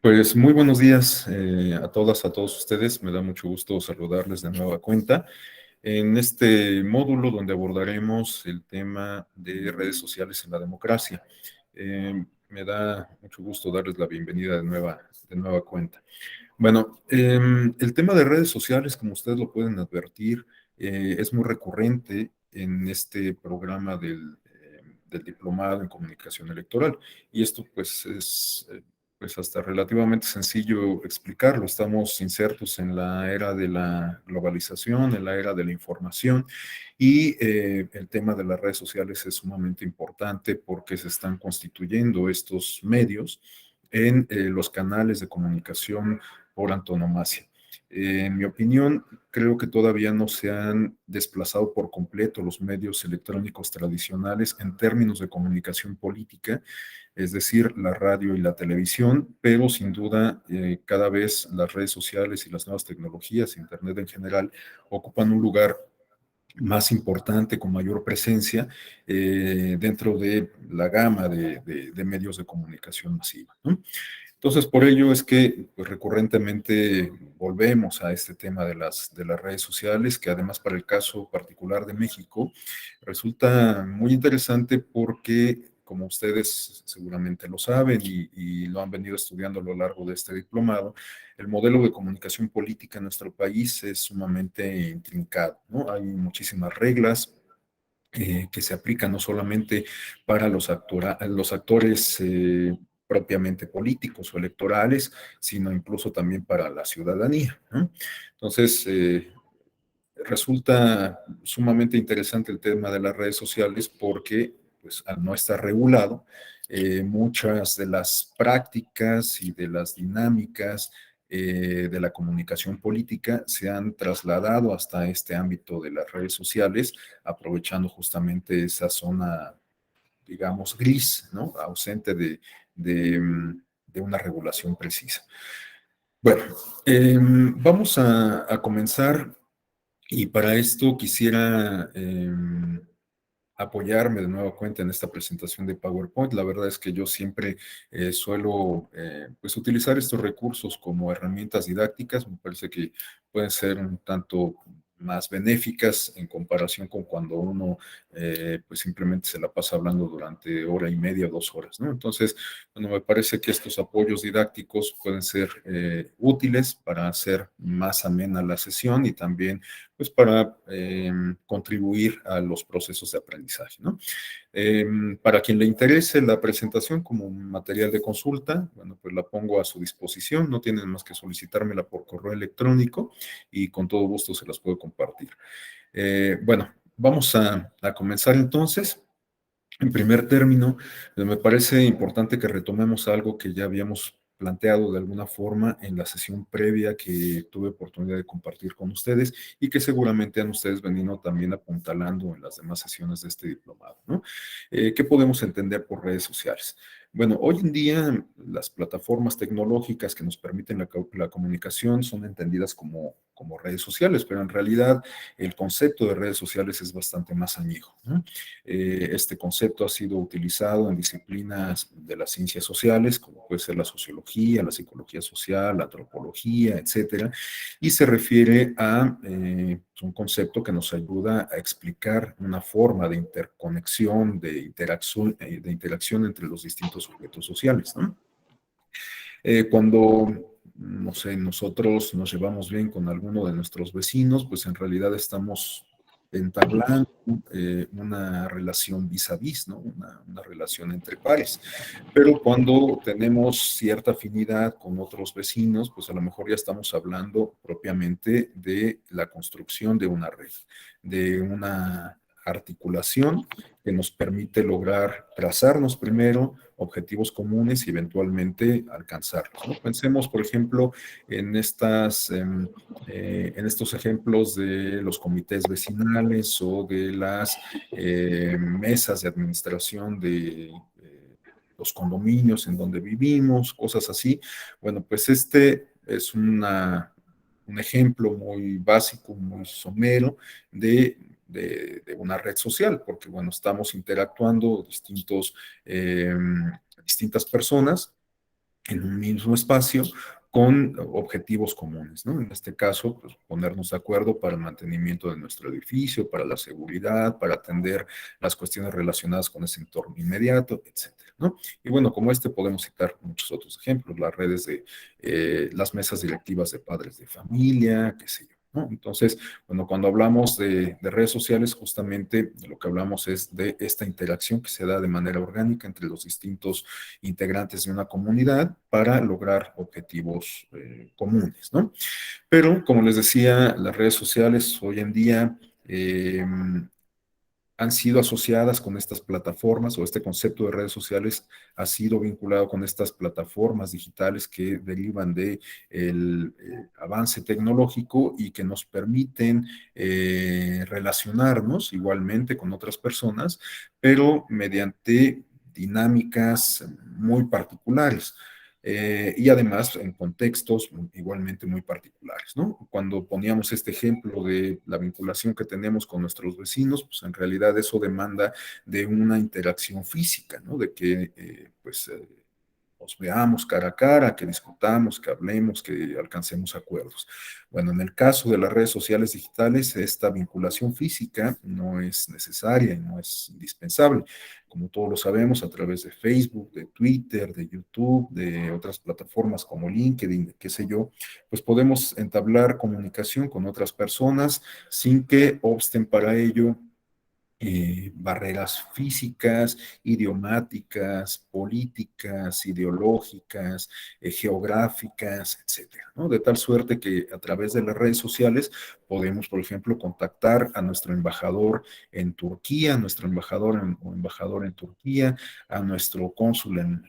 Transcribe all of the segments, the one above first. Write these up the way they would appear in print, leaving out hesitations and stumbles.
Pues muy buenos días a todas, a todos ustedes. Me da mucho gusto saludarles de nueva cuenta en este módulo donde abordaremos el tema de redes sociales en la democracia. Me da mucho gusto darles la bienvenida de nueva cuenta. Bueno, el tema de redes sociales, como ustedes lo pueden advertir, es muy recurrente en este programa del diplomado en comunicación electoral. Y esto pues es pues hasta relativamente sencillo explicarlo. Estamos insertos en la era de la globalización, en la era de la información, y el tema de las redes sociales es sumamente importante porque se están constituyendo estos medios en los canales de comunicación por antonomasia. En mi opinión, creo que todavía no se han desplazado por completo los medios electrónicos tradicionales en términos de comunicación política, es decir, la radio y la televisión, pero sin duda cada vez las redes sociales y las nuevas tecnologías, Internet en general, ocupan un lugar más importante, con mayor presencia dentro de la gama de medios de comunicación masiva, ¿no? Entonces, por ello es que pues, recurrentemente volvemos a este tema de las redes sociales, que además para el caso particular de México resulta muy interesante porque, como ustedes seguramente lo saben y lo han venido estudiando a lo largo de este diplomado, el modelo de comunicación política en nuestro país es sumamente intrincado, ¿no? Hay muchísimas reglas que se aplican no solamente para los actores propiamente políticos o electorales, sino incluso también para la ciudadanía, ¿no? Entonces, resulta sumamente interesante el tema de las redes sociales porque, pues, al no estar regulado, muchas de las prácticas y de las dinámicas de la comunicación política se han trasladado hasta este ámbito de las redes sociales, aprovechando justamente esa zona, digamos, gris, ¿no? Ausente de una regulación precisa. Bueno, vamos a comenzar y para esto quisiera apoyarme de nueva cuenta en esta presentación de PowerPoint. La verdad es que yo siempre suelo pues utilizar estos recursos como herramientas didácticas. Me parece que pueden ser un tanto más benéficas en comparación con cuando uno pues simplemente se la pasa hablando durante hora y media, 2 horas, ¿no? Entonces, bueno, me parece que estos apoyos didácticos pueden ser útiles para hacer más amena la sesión y también pues para contribuir a los procesos de aprendizaje, ¿no? Para quien le interese la presentación como material de consulta, bueno, pues la pongo a su disposición, no tienen más que solicitármela por correo electrónico y con todo gusto se las puedo compartir. Bueno, vamos a comenzar entonces. En primer término, me parece importante que retomemos algo que ya habíamos planteado de alguna forma en la sesión previa que tuve oportunidad de compartir con ustedes y que seguramente han ustedes venido también apuntalando en las demás sesiones de este diplomado, ¿no? ¿Qué podemos entender por redes sociales? Bueno, hoy en día las plataformas tecnológicas que nos permiten la comunicación son entendidas como redes sociales, pero en realidad el concepto de redes sociales es bastante más añejo, ¿no? Este concepto ha sido utilizado en disciplinas de las ciencias sociales, como puede ser la sociología, la psicología social, la antropología, etcétera, y se refiere a un concepto que nos ayuda a explicar una forma de interconexión, de interacción entre los distintos sujetos sociales, ¿no? Cuando, no sé, nosotros nos llevamos bien con alguno de nuestros vecinos, pues en realidad estamos entablando una relación vis a vis, ¿no? Una relación entre pares. Pero cuando tenemos cierta afinidad con otros vecinos, pues a lo mejor ya estamos hablando propiamente de la construcción de una red, de una articulación que nos permite lograr trazarnos primero objetivos comunes y eventualmente alcanzarlos, ¿no? Pensemos, por ejemplo, en estos ejemplos de los comités vecinales o de las mesas de administración de los condominios en donde vivimos, cosas así. Bueno, pues este es un ejemplo muy básico, muy somero de una red social, porque bueno, estamos interactuando distintas personas en un mismo espacio con objetivos comunes, ¿no? En este caso, pues ponernos de acuerdo para el mantenimiento de nuestro edificio, para la seguridad, para atender las cuestiones relacionadas con ese entorno inmediato, etcétera, ¿no? Y bueno, como este podemos citar muchos otros ejemplos, las redes de las mesas directivas de padres de familia, qué sé yo, ¿no? Entonces, bueno, cuando hablamos de redes sociales, justamente de lo que hablamos es de esta interacción que se da de manera orgánica entre los distintos integrantes de una comunidad para lograr objetivos comunes, ¿no? Pero, como les decía, las redes sociales hoy en día han sido asociadas con estas plataformas o este concepto de redes sociales ha sido vinculado con estas plataformas digitales que derivan de el avance tecnológico y que nos permiten relacionarnos igualmente con otras personas, pero mediante dinámicas muy particulares. Y además en contextos igualmente muy particulares, ¿no? Cuando poníamos este ejemplo de la vinculación que tenemos con nuestros vecinos, pues en realidad eso demanda de una interacción física, ¿no? De que, nos veamos cara a cara, que discutamos, que hablemos, que alcancemos acuerdos. Bueno, en el caso de las redes sociales digitales, esta vinculación física no es necesaria y no es indispensable. Como todos lo sabemos, a través de Facebook, de Twitter, de YouTube, de otras plataformas como LinkedIn, qué sé yo, pues podemos entablar comunicación con otras personas sin que obsten para ello barreras físicas, idiomáticas, políticas, ideológicas, geográficas, etcétera, ¿no? De tal suerte que a través de las redes sociales podemos, por ejemplo, contactar a nuestro embajador en Turquía, nuestro embajador o embajador en Turquía, a nuestro cónsul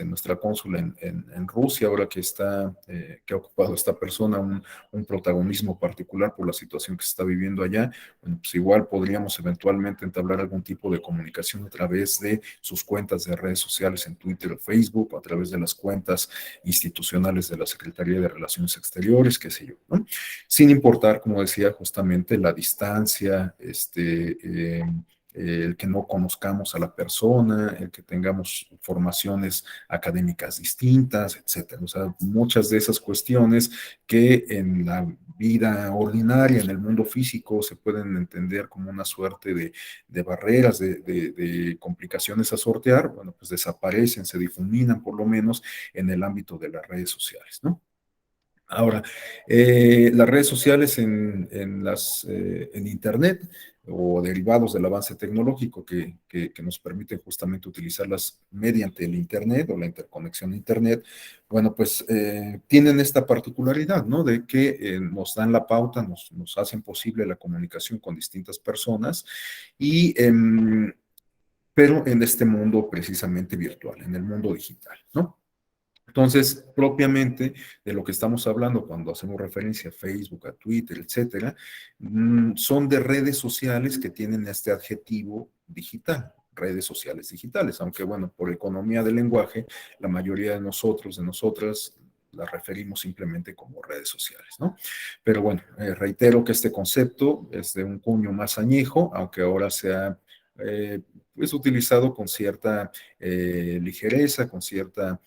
nuestra cónsul en Rusia, ahora que que ha ocupado esta persona un protagonismo particular por la situación que se está viviendo allá. Bueno, pues igual podríamos eventualmente entablar algún tipo de comunicación a través de sus cuentas de redes sociales en Twitter o Facebook, o a través de las cuentas institucionales de la Secretaría de Relaciones Exteriores, qué sé yo, ¿no? Sin importar, como decía, justamente la distancia, el que no conozcamos a la persona, el que tengamos formaciones académicas distintas, etcétera. O sea, muchas de esas cuestiones que en la vida ordinaria, en el mundo físico, se pueden entender como una suerte de barreras, de complicaciones a sortear, bueno, pues desaparecen, se difuminan por lo menos en el ámbito de las redes sociales, ¿no? Ahora, las redes sociales en Internet o derivados del avance tecnológico que nos permiten justamente utilizarlas mediante el Internet o la interconexión a Internet, bueno, pues tienen esta particularidad, ¿no? De que nos dan la pauta, nos hacen posible la comunicación con distintas personas y... pero en este mundo precisamente virtual, en el mundo digital, ¿no? Entonces, propiamente de lo que estamos hablando cuando hacemos referencia a Facebook, a Twitter, etcétera, son de redes sociales que tienen este adjetivo digital, redes sociales digitales, aunque bueno, por economía del lenguaje, la mayoría de nosotros, de nosotras, las referimos simplemente como redes sociales, ¿no? Pero bueno, reitero que este concepto es de un cuño más añejo, aunque ahora se ha pues utilizado con cierta ligereza, con cierta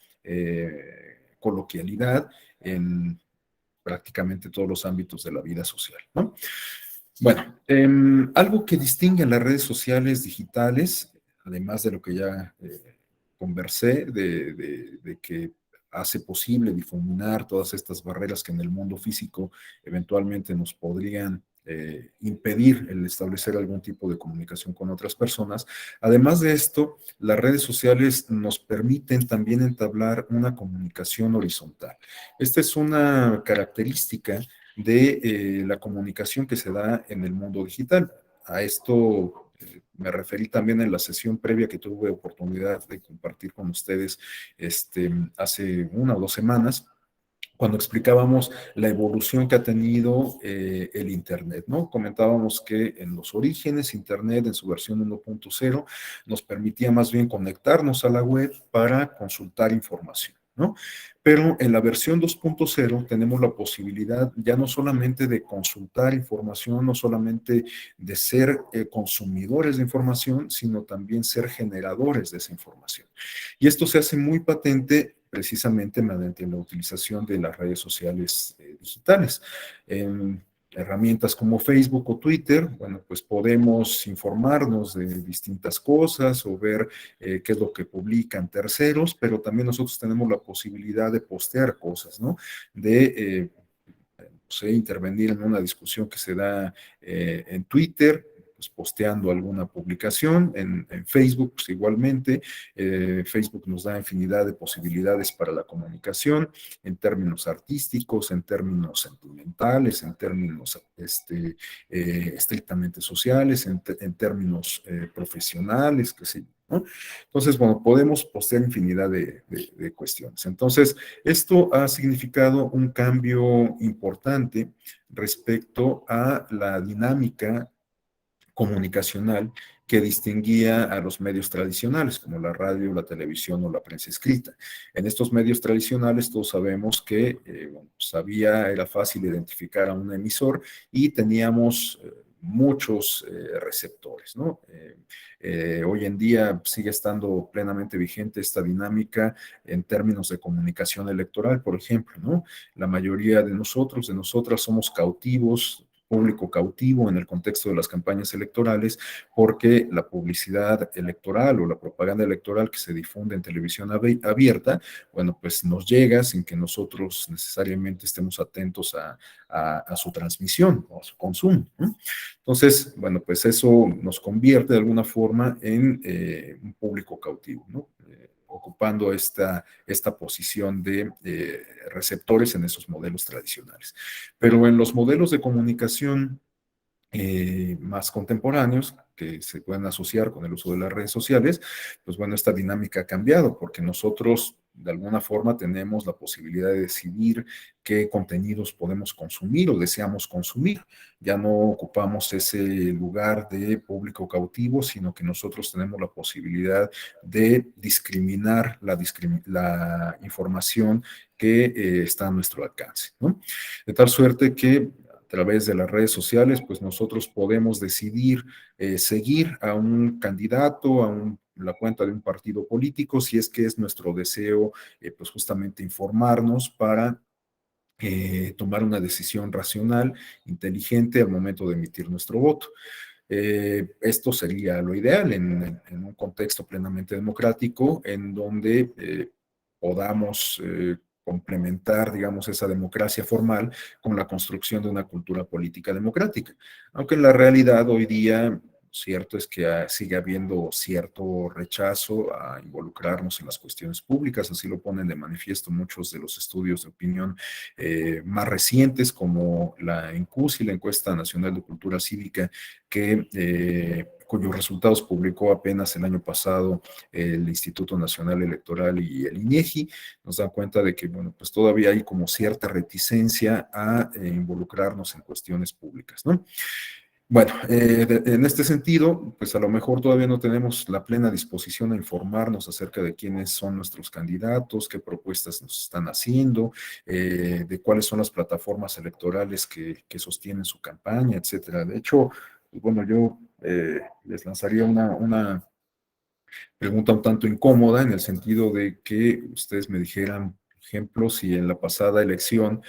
coloquialidad en prácticamente todos los ámbitos de la vida social, ¿no? Bueno, algo que distingue a las redes sociales digitales, además de lo que ya conversé, de que hace posible difuminar todas estas barreras que en el mundo físico eventualmente nos podrían impedir el establecer algún tipo de comunicación con otras personas. Además de esto, las redes sociales nos permiten también entablar una comunicación horizontal. Esta es una característica de la comunicación que se da en el mundo digital. A esto me referí también en la sesión previa que tuve oportunidad de compartir con ustedes hace 1 o 2 semanas, cuando explicábamos la evolución que ha tenido el Internet, ¿no? Comentábamos que en los orígenes, Internet en su versión 1.0 nos permitía más bien conectarnos a la web para consultar información, ¿no? Pero en la versión 2.0 tenemos la posibilidad ya no solamente de consultar información, no solamente de ser consumidores de información, sino también ser generadores de esa información. Y esto se hace muy patente precisamente mediante la utilización de las redes sociales digitales. En herramientas como Facebook o Twitter, bueno, pues podemos informarnos de distintas cosas o ver qué es lo que publican terceros, pero también nosotros tenemos la posibilidad de postear cosas, ¿no? De intervenir en una discusión que se da en Twitter, pues posteando alguna publicación, en Facebook pues igualmente. Facebook nos da infinidad de posibilidades para la comunicación en términos artísticos, en términos sentimentales, en términos estrictamente sociales, en términos profesionales, qué sé yo, ¿no? Entonces, bueno, podemos postear infinidad de cuestiones. Entonces, esto ha significado un cambio importante respecto a la dinámica comunicacional que distinguía a los medios tradicionales, como la radio, la televisión o la prensa escrita. En estos medios tradicionales todos sabemos que bueno, pues era fácil identificar a un emisor y teníamos muchos receptores, ¿no? Hoy en día sigue estando plenamente vigente esta dinámica en términos de comunicación electoral, por ejemplo, ¿no? La mayoría de nosotros, de nosotras, somos cautivos, público cautivo en el contexto de las campañas electorales, porque la publicidad electoral o la propaganda electoral que se difunde en televisión abierta, bueno, pues nos llega sin que nosotros necesariamente estemos atentos a su transmisión o a su consumo, ¿no? Entonces, bueno, pues eso nos convierte de alguna forma en un público cautivo, ¿no? Ocupando esta posición de receptores en esos modelos tradicionales. Pero en los modelos de comunicación más contemporáneos que se pueden asociar con el uso de las redes sociales, pues bueno, esta dinámica ha cambiado porque nosotros de alguna forma tenemos la posibilidad de decidir qué contenidos podemos consumir o deseamos consumir. Ya no ocupamos ese lugar de público cautivo, sino que nosotros tenemos la posibilidad de discriminar la información que está a nuestro alcance, ¿no? De tal suerte que a través de las redes sociales, pues nosotros podemos decidir seguir a un candidato, la cuenta de un partido político, si es que es nuestro deseo, pues justamente informarnos para tomar una decisión racional, inteligente al momento de emitir nuestro voto. Esto sería lo ideal en un contexto plenamente democrático, en donde podamos complementar, digamos, esa democracia formal con la construcción de una cultura política democrática. Aunque en la realidad hoy día, cierto es que sigue habiendo cierto rechazo a involucrarnos en las cuestiones públicas, así lo ponen de manifiesto muchos de los estudios de opinión más recientes, como la ENCUSI, la Encuesta Nacional de Cultura Cívica, cuyos resultados publicó apenas el año pasado el Instituto Nacional Electoral y el INEGI. Nos dan cuenta de que, bueno, pues todavía hay como cierta reticencia a involucrarnos en cuestiones públicas, ¿no? Bueno, en este sentido, pues a lo mejor todavía no tenemos la plena disposición a informarnos acerca de quiénes son nuestros candidatos, qué propuestas nos están haciendo, de cuáles son las plataformas electorales que sostienen su campaña, etcétera. De hecho, pues bueno, yo les lanzaría una pregunta un tanto incómoda en el sentido de que ustedes me dijeran, por ejemplo, si en la pasada elección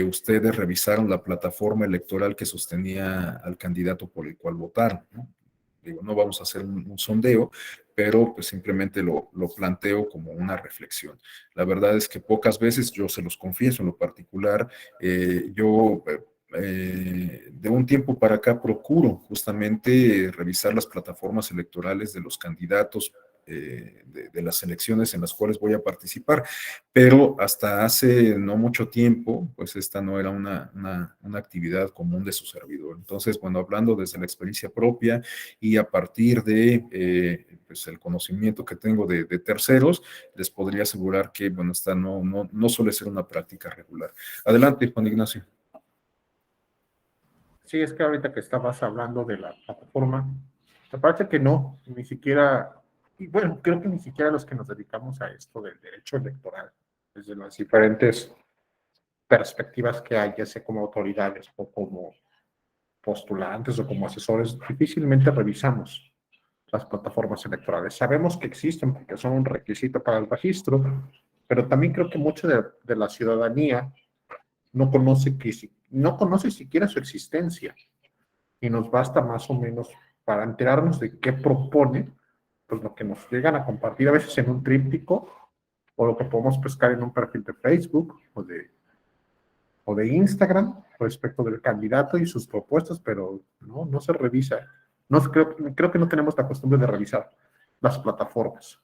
ustedes revisaron la plataforma electoral que sostenía al candidato por el cual votaron, ¿no? Digo, no vamos a hacer un sondeo, pero pues simplemente lo planteo como una reflexión. La verdad es que pocas veces, yo se los confieso en lo particular, yo de un tiempo para acá procuro justamente revisar las plataformas electorales de los candidatos de las elecciones en las cuales voy a participar, pero hasta hace no mucho tiempo, pues esta no era una actividad común de su servidor. Entonces, bueno, hablando desde la experiencia propia y a partir de pues el conocimiento que tengo de terceros, les podría asegurar que, bueno, esta no suele ser una práctica regular. Adelante, Juan Ignacio. Sí, es que ahorita que estabas hablando de la plataforma, me parece que no, ni siquiera, y bueno, creo que ni siquiera los que nos dedicamos a esto del derecho electoral, desde las diferentes perspectivas que hay, ya sea como autoridades o como postulantes o como asesores, difícilmente revisamos las plataformas electorales. Sabemos que existen porque son un requisito para el registro, pero también creo que mucha de la ciudadanía no conoce, no conoce siquiera su existencia y nos basta más o menos para enterarnos de qué propone, pues lo que nos llegan a compartir a veces en un tríptico o lo que podemos pescar en un perfil de Facebook o de Instagram respecto del candidato y sus propuestas, pero no se revisa. No, creo que no tenemos la costumbre de revisar las plataformas.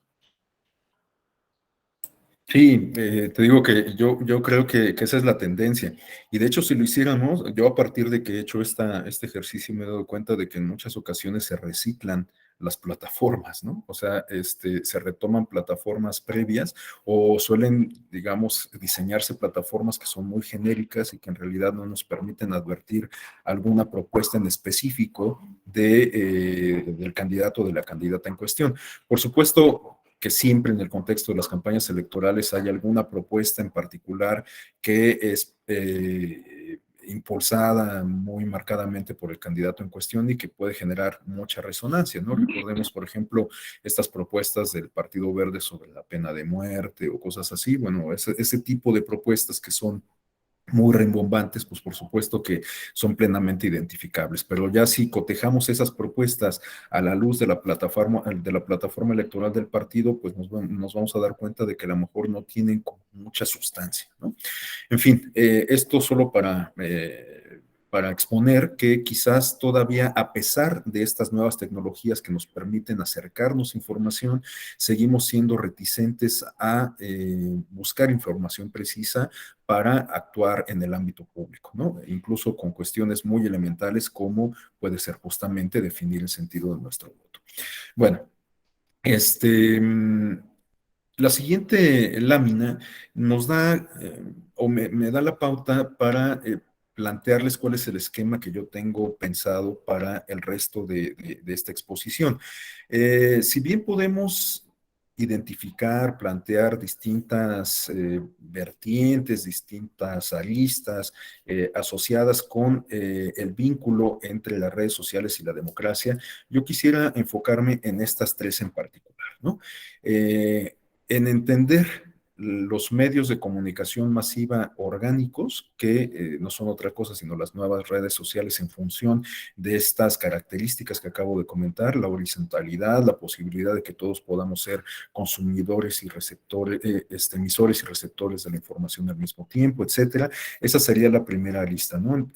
Sí, te digo que yo creo que esa es la tendencia. Y de hecho, si lo hiciéramos, yo a partir de que he hecho este ejercicio me he dado cuenta de que en muchas ocasiones se reciclan las plataformas, ¿no? O sea, se retoman plataformas previas o suelen, digamos, diseñarse plataformas que son muy genéricas y que en realidad no nos permiten advertir alguna propuesta en específico del candidato o de la candidata en cuestión. Por supuesto, que siempre en el contexto de las campañas electorales hay alguna propuesta en particular que es impulsada muy marcadamente por el candidato en cuestión y que puede generar mucha resonancia, ¿no? Recordemos, por ejemplo, estas propuestas del Partido Verde sobre la pena de muerte o cosas así. Bueno, ese tipo de propuestas que son muy rimbombantes, pues por supuesto que son plenamente identificables, pero ya si cotejamos esas propuestas a la luz de la plataforma electoral del partido, pues nos vamos a dar cuenta de que a lo mejor no tienen mucha sustancia, ¿no? En fin, esto solo para exponer que quizás todavía, a pesar de estas nuevas tecnologías que nos permiten acercarnos información, seguimos siendo reticentes a buscar información precisa para actuar en el ámbito público, ¿no? Incluso con cuestiones muy elementales como puede ser justamente definir el sentido de nuestro voto. Bueno, este... La siguiente lámina nos da o me da la pauta para plantearles cuál es el esquema que yo tengo pensado para el resto de esta exposición. Si bien podemos identificar, plantear distintas vertientes, distintas aristas asociadas con el vínculo entre las redes sociales y la democracia, yo quisiera enfocarme en estas tres en particular, ¿no? En entender los medios de comunicación masiva orgánicos, que no son otra cosa sino las nuevas redes sociales en función de estas características que acabo de comentar, la horizontalidad, la posibilidad de que todos podamos ser consumidores y receptores, emisores y receptores de la información al mismo tiempo, etcétera. Esa sería la primera lista, ¿no?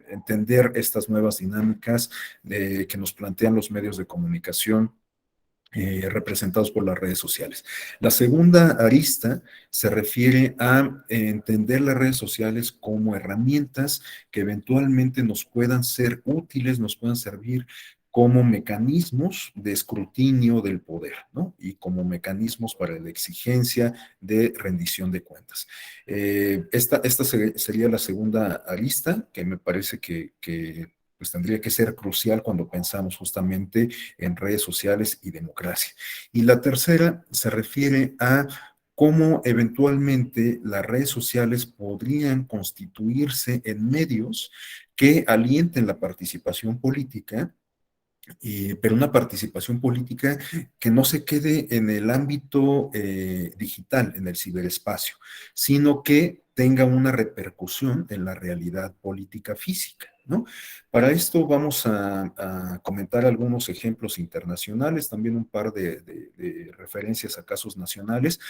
Entender estas nuevas dinámicas que nos plantean los medios de comunicación representados por las redes sociales. La segunda arista se refiere a entender las redes sociales como herramientas que eventualmente nos puedan ser útiles, nos puedan servir como mecanismos de escrutinio del poder, ¿no? Y como mecanismos para la exigencia de rendición de cuentas. Esta sería la segunda arista, que me parece que pues tendría que ser crucial cuando pensamos justamente en redes sociales y democracia. Y la tercera se refiere a cómo eventualmente las redes sociales podrían constituirse en medios que alienten la participación política, pero una participación política que no se quede en el ámbito digital, en el ciberespacio, sino que tenga una repercusión en la realidad política física, ¿no? Para esto vamos a comentar algunos ejemplos internacionales, también un par de referencias a casos nacionales,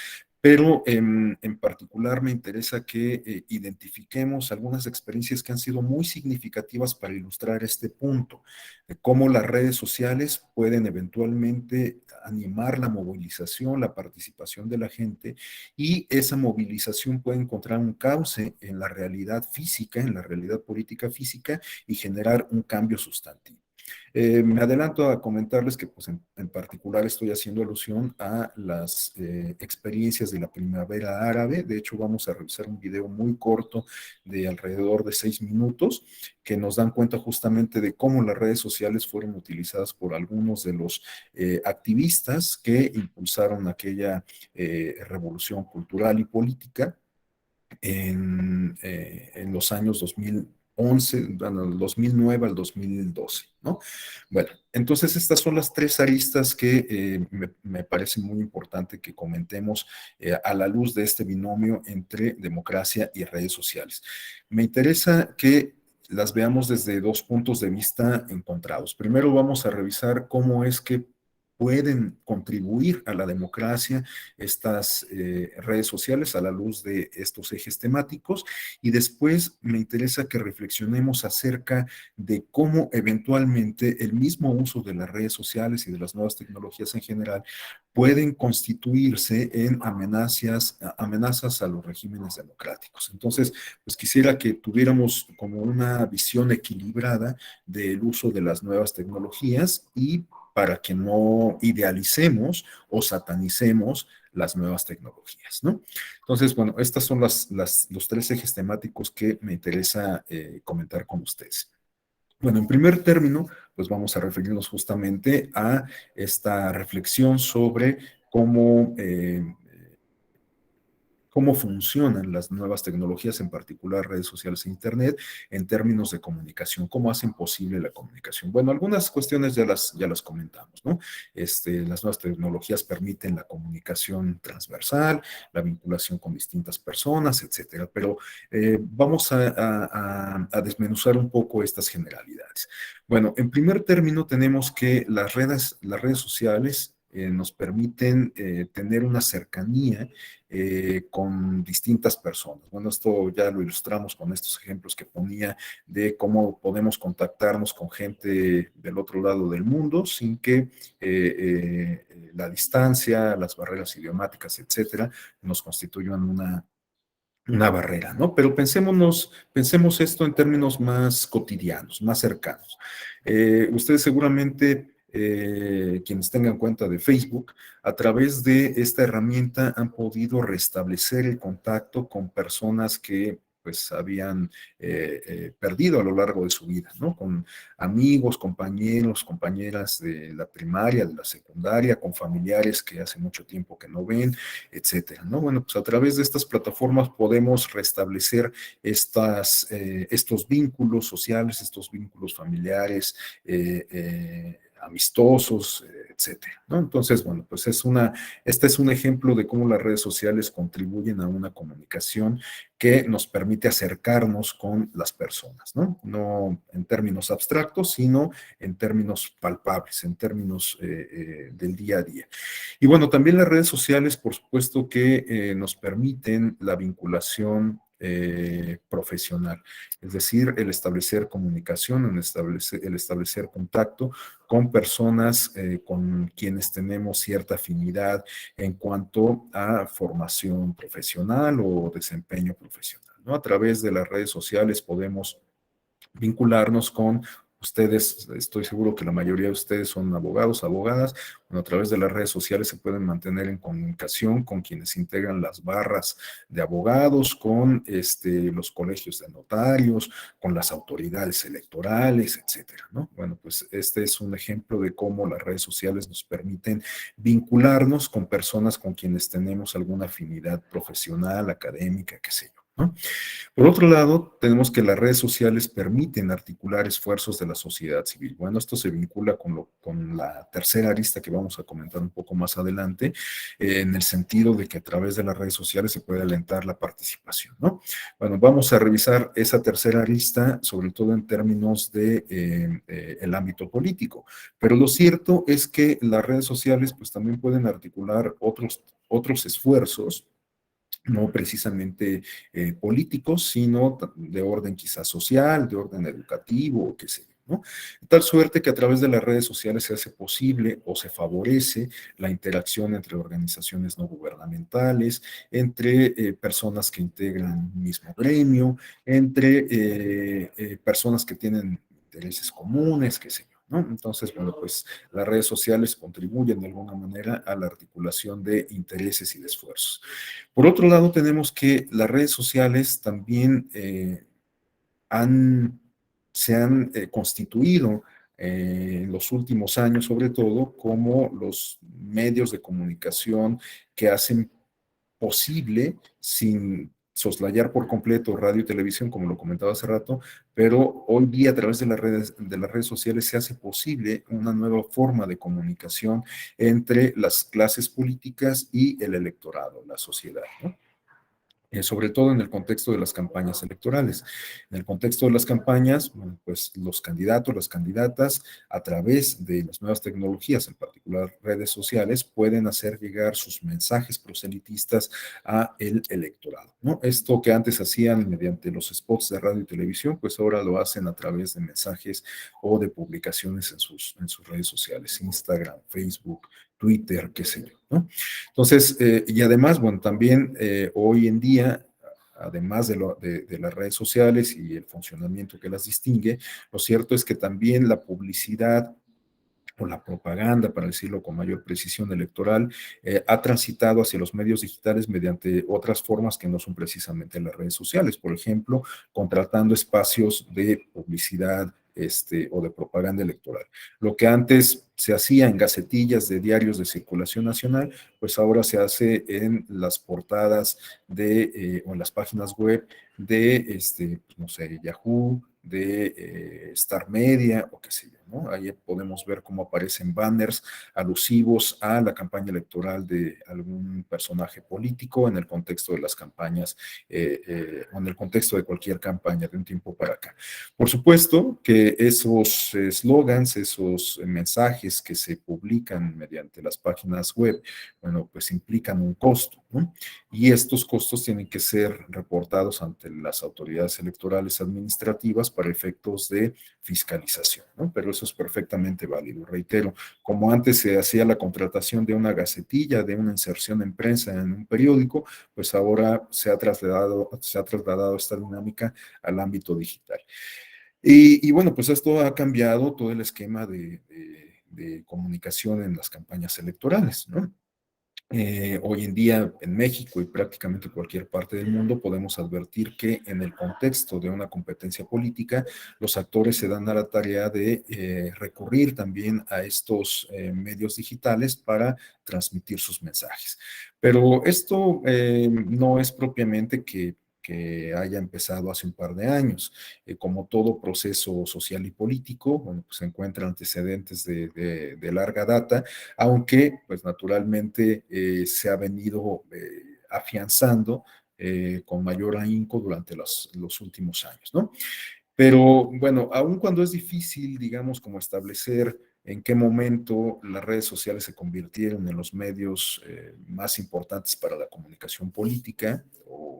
pero en particular me interesa que identifiquemos algunas experiencias que han sido muy significativas para ilustrar este punto, de cómo las redes sociales pueden eventualmente animar la movilización, la participación de la gente, y esa movilización puede encontrar un cauce en la realidad física, en la realidad política física, y generar un cambio sustantivo. Me adelanto a comentarles que pues, en particular estoy haciendo alusión a las experiencias de la primavera árabe. De hecho, vamos a revisar un video muy corto de alrededor de 6 minutos que nos dan cuenta justamente de cómo las redes sociales fueron utilizadas por algunos de los activistas que impulsaron aquella revolución cultural y política en los años 2000, bueno, del 2009 al 2012, ¿no? Bueno, entonces estas son las tres aristas que me parece muy importante que comentemos a la luz de este binomio entre democracia y redes sociales. Me interesa que las veamos desde dos puntos de vista encontrados. Primero vamos a revisar cómo es que pueden contribuir a la democracia estas redes sociales a la luz de estos ejes temáticos y después me interesa que reflexionemos acerca de cómo eventualmente el mismo uso de las redes sociales y de las nuevas tecnologías en general pueden constituirse en amenazas a los regímenes democráticos. Entonces, pues quisiera que tuviéramos como una visión equilibrada del uso de las nuevas tecnologías y para que no idealicemos o satanicemos las nuevas tecnologías, ¿no? Entonces, bueno, estos son los tres ejes temáticos que me interesa comentar con ustedes. Bueno, en primer término, pues vamos a referirnos justamente a esta reflexión sobre cómo funcionan las nuevas tecnologías, en particular redes sociales e Internet, en términos de comunicación, cómo hacen posible la comunicación. Bueno, algunas cuestiones ya las comentamos, ¿no? Las nuevas tecnologías permiten la comunicación transversal, la vinculación con distintas personas, etcétera, pero vamos a desmenuzar un poco estas generalidades. Bueno, en primer término tenemos que las redes sociales nos permiten tener una cercanía con distintas personas. Bueno, esto ya lo ilustramos con estos ejemplos que ponía de cómo podemos contactarnos con gente del otro lado del mundo sin que la distancia, las barreras idiomáticas, etcétera, nos constituyan una barrera, ¿no? Pero pensemos esto en términos más cotidianos, más cercanos. Ustedes seguramente, quienes tengan cuenta de Facebook, a través de esta herramienta han podido restablecer el contacto con personas que pues habían perdido a lo largo de su vida, ¿no? Con amigos, compañeros, compañeras de la primaria, de la secundaria, con familiares que hace mucho tiempo que no ven, etcétera, ¿no? Bueno, pues a través de estas plataformas podemos restablecer estos vínculos sociales, estos vínculos familiares, amistosos, etcétera, ¿no? Entonces, bueno, pues este es un ejemplo de cómo las redes sociales contribuyen a una comunicación que nos permite acercarnos con las personas, ¿no? No en términos abstractos, sino en términos palpables, en términos del día a día. Y bueno, también las redes sociales, por supuesto, que nos permiten la vinculación profesional, es decir, el establecer comunicación, el establecer contacto con personas con quienes tenemos cierta afinidad en cuanto a formación profesional o desempeño profesional, ¿no? A través de las redes sociales podemos vincularnos con ustedes. Estoy seguro que la mayoría de ustedes son abogados, abogadas. Bueno, a través de las redes sociales se pueden mantener en comunicación con quienes integran las barras de abogados, con los colegios de notarios, con las autoridades electorales, etcétera, ¿no? Bueno, pues este es un ejemplo de cómo las redes sociales nos permiten vincularnos con personas con quienes tenemos alguna afinidad profesional, académica, qué sé yo, ¿no? Por otro lado, tenemos que las redes sociales permiten articular esfuerzos de la sociedad civil. Bueno, esto se vincula con la tercera arista que vamos a comentar un poco más adelante, en el sentido de que a través de las redes sociales se puede alentar la participación, ¿no? Bueno, vamos a revisar esa tercera arista, sobre todo en términos de el ámbito político. Pero lo cierto es que las redes sociales pues también pueden articular otros esfuerzos, no precisamente políticos, sino de orden quizás social, de orden educativo, o qué sé yo, ¿no? De tal suerte que a través de las redes sociales se hace posible o se favorece la interacción entre organizaciones no gubernamentales, entre personas que integran un mismo gremio, entre personas que tienen intereses comunes, qué sé yo, ¿no? Entonces, bueno, pues las redes sociales contribuyen de alguna manera a la articulación de intereses y de esfuerzos. Por otro lado, tenemos que las redes sociales también han, se han constituido en los últimos años, sobre todo, como los medios de comunicación que hacen posible, soslayar por completo radio y televisión, como lo comentaba hace rato, pero hoy día a través de las redes sociales se hace posible una nueva forma de comunicación entre las clases políticas y el electorado, la sociedad, ¿no? Sobre todo en el contexto de las campañas electorales. En el contexto de las campañas, bueno, pues los candidatos, las candidatas, a través de las nuevas tecnologías, en particular redes sociales, pueden hacer llegar sus mensajes proselitistas a el electorado, ¿no? Esto que antes hacían mediante los spots de radio y televisión, pues ahora lo hacen a través de mensajes o de publicaciones en sus redes sociales, Instagram, Facebook, Twitter, qué sé yo, ¿no? Entonces, y además, bueno, también hoy en día, además de las redes sociales y el funcionamiento que las distingue, lo cierto es que también la publicidad o la propaganda, para decirlo con mayor precisión electoral, ha transitado hacia los medios digitales mediante otras formas que no son precisamente las redes sociales. Por ejemplo, contratando espacios de publicidad o de propaganda electoral. Lo que antes se hacía en gacetillas de diarios de circulación nacional, pues ahora se hace en las portadas o en las páginas web de, no sé, Yahoo, de Star Media o qué sé yo, ¿no? Ahí podemos ver cómo aparecen banners alusivos a la campaña electoral de algún personaje político en el contexto de las campañas o en el contexto de cualquier campaña de un tiempo para acá. Por supuesto que esos slogans, esos mensajes que se publican mediante las páginas web, bueno, pues implican un costo, ¿no? Y estos costos tienen que ser reportados ante las autoridades electorales administrativas para efectos de fiscalización, ¿no? Pero eso es perfectamente válido. Reitero, como antes se hacía la contratación de una gacetilla, de una inserción en prensa en un periódico, pues ahora se ha trasladado esta dinámica al ámbito digital. Y bueno, pues esto ha cambiado todo el esquema de comunicación en las campañas electorales, ¿no? Hoy en día en México y prácticamente cualquier parte del mundo podemos advertir que en el contexto de una competencia política, los actores se dan a la tarea de recurrir también a estos medios digitales para transmitir sus mensajes. Pero esto no es propiamente que haya empezado hace un par de años. Como todo proceso social y político, bueno, pues se encuentran antecedentes de larga data, aunque pues naturalmente se ha venido afianzando con mayor ahínco durante los últimos años, ¿no? Pero bueno, aun cuando es difícil, digamos, como establecer en qué momento las redes sociales se convirtieron en los medios más importantes para la comunicación política o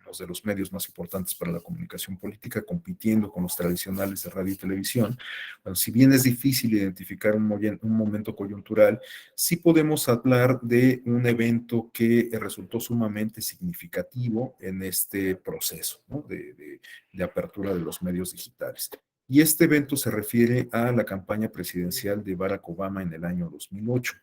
los de los medios más importantes para la comunicación política, compitiendo con los tradicionales de radio y televisión. Bueno, si bien es difícil identificar un momento coyuntural, sí podemos hablar de un evento que resultó sumamente significativo en este proceso, ¿no? De apertura de los medios digitales. Y este evento se refiere a la campaña presidencial de Barack Obama en el año 2008.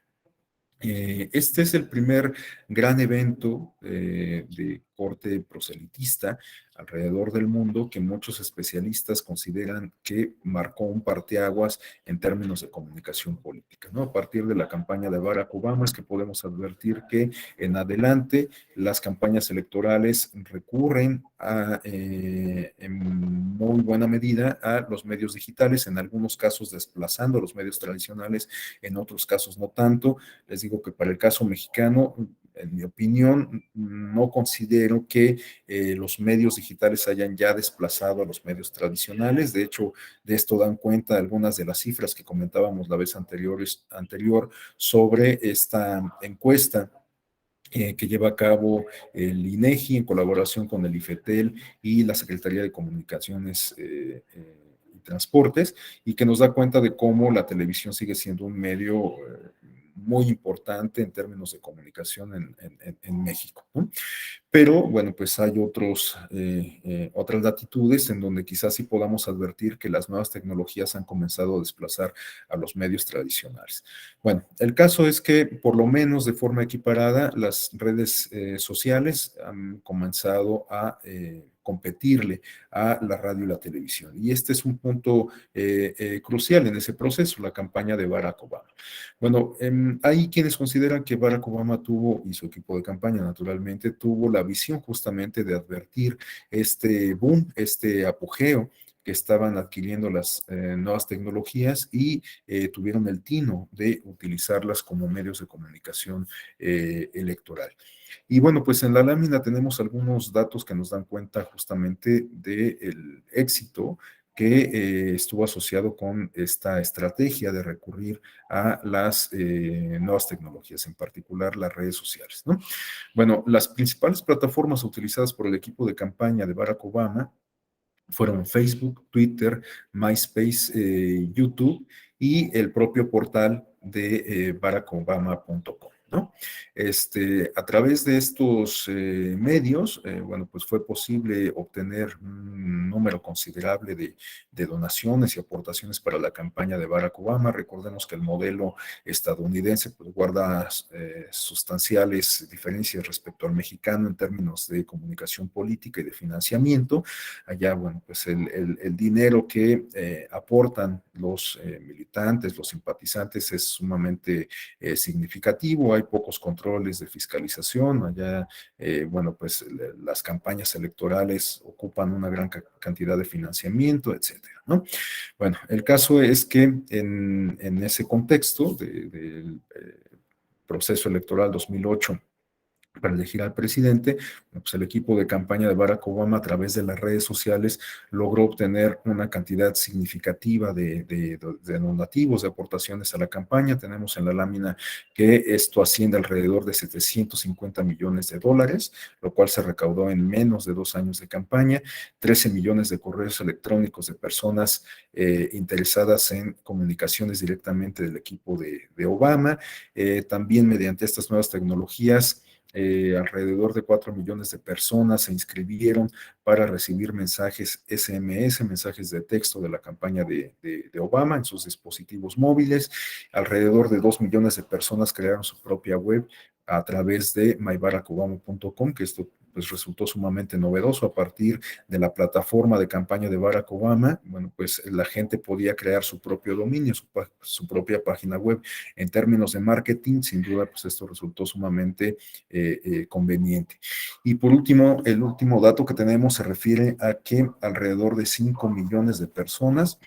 Este es el primer gran evento de corte proselitista alrededor del mundo que muchos especialistas consideran que marcó un parteaguas en términos de comunicación política, ¿no? A partir de la campaña de Barack Obama es que podemos advertir que en adelante las campañas electorales recurren en muy buena medida a los medios digitales, en algunos casos desplazando a los medios tradicionales, en otros casos no tanto. Les digo que para el caso mexicano, en mi opinión, no considero que los medios digitales hayan ya desplazado a los medios tradicionales. De hecho, de esto dan cuenta algunas de las cifras que comentábamos la vez anterior sobre esta encuesta que lleva a cabo el INEGI en colaboración con el IFETEL y la Secretaría de Comunicaciones y Transportes, y que nos da cuenta de cómo la televisión sigue siendo un medio muy importante en términos de comunicación en México, ¿no? Pero bueno, pues hay otras latitudes en donde quizás sí podamos advertir que las nuevas tecnologías han comenzado a desplazar a los medios tradicionales. Bueno, el caso es que por lo menos de forma equiparada, las redes sociales han comenzado a competirle a la radio y la televisión. Y este es un punto crucial en ese proceso, la campaña de Barack Obama. Bueno, hay quienes consideran que Barack Obama tuvo, y su equipo de campaña naturalmente, tuvo la visión justamente de advertir este boom, este apogeo que estaban adquiriendo las nuevas tecnologías y tuvieron el tino de utilizarlas como medios de comunicación electoral. Y bueno, pues en la lámina tenemos algunos datos que nos dan cuenta justamente del éxito que estuvo asociado con esta estrategia de recurrir a las nuevas tecnologías, en particular las redes sociales, ¿no? Bueno, las principales plataformas utilizadas por el equipo de campaña de Barack Obama fueron Facebook, Twitter, MySpace, YouTube y el propio portal de barackobama.com, ¿no? A través de estos medios, bueno, pues fue posible obtener un número considerable de donaciones y aportaciones para la campaña de Barack Obama. Recordemos que el modelo estadounidense pues, guarda sustanciales diferencias respecto al mexicano en términos de comunicación política y de financiamiento. Allá, bueno, pues el dinero que aportan los militantes, los simpatizantes es sumamente significativo, hay pocos controles de fiscalización, allá, bueno, pues las campañas electorales ocupan una gran cantidad de financiamiento, etcétera, ¿no? Bueno, el caso es que en ese contexto del proceso electoral 2008, para elegir al presidente, pues el equipo de campaña de Barack Obama a través de las redes sociales logró obtener una cantidad significativa de donativos, de aportaciones a la campaña. Tenemos en la lámina que esto asciende alrededor de 750 millones de dólares, lo cual se recaudó en menos de 2 años de campaña, 13 millones de correos electrónicos de personas interesadas en comunicaciones directamente del equipo de Obama, también mediante estas nuevas tecnologías, alrededor de 4 millones de personas se inscribieron para recibir mensajes SMS, mensajes de texto de la campaña de Obama en sus dispositivos móviles. Alrededor de 2 millones de personas crearon su propia web a través de myBarackObama.com, que esto pues resultó sumamente novedoso a partir de la plataforma de campaña de Barack Obama. Bueno, pues la gente podía crear su propio dominio, su propia página web. En términos de marketing, sin duda, pues esto resultó sumamente conveniente. Y por último, el último dato que tenemos se refiere a que alrededor de 5 millones de personas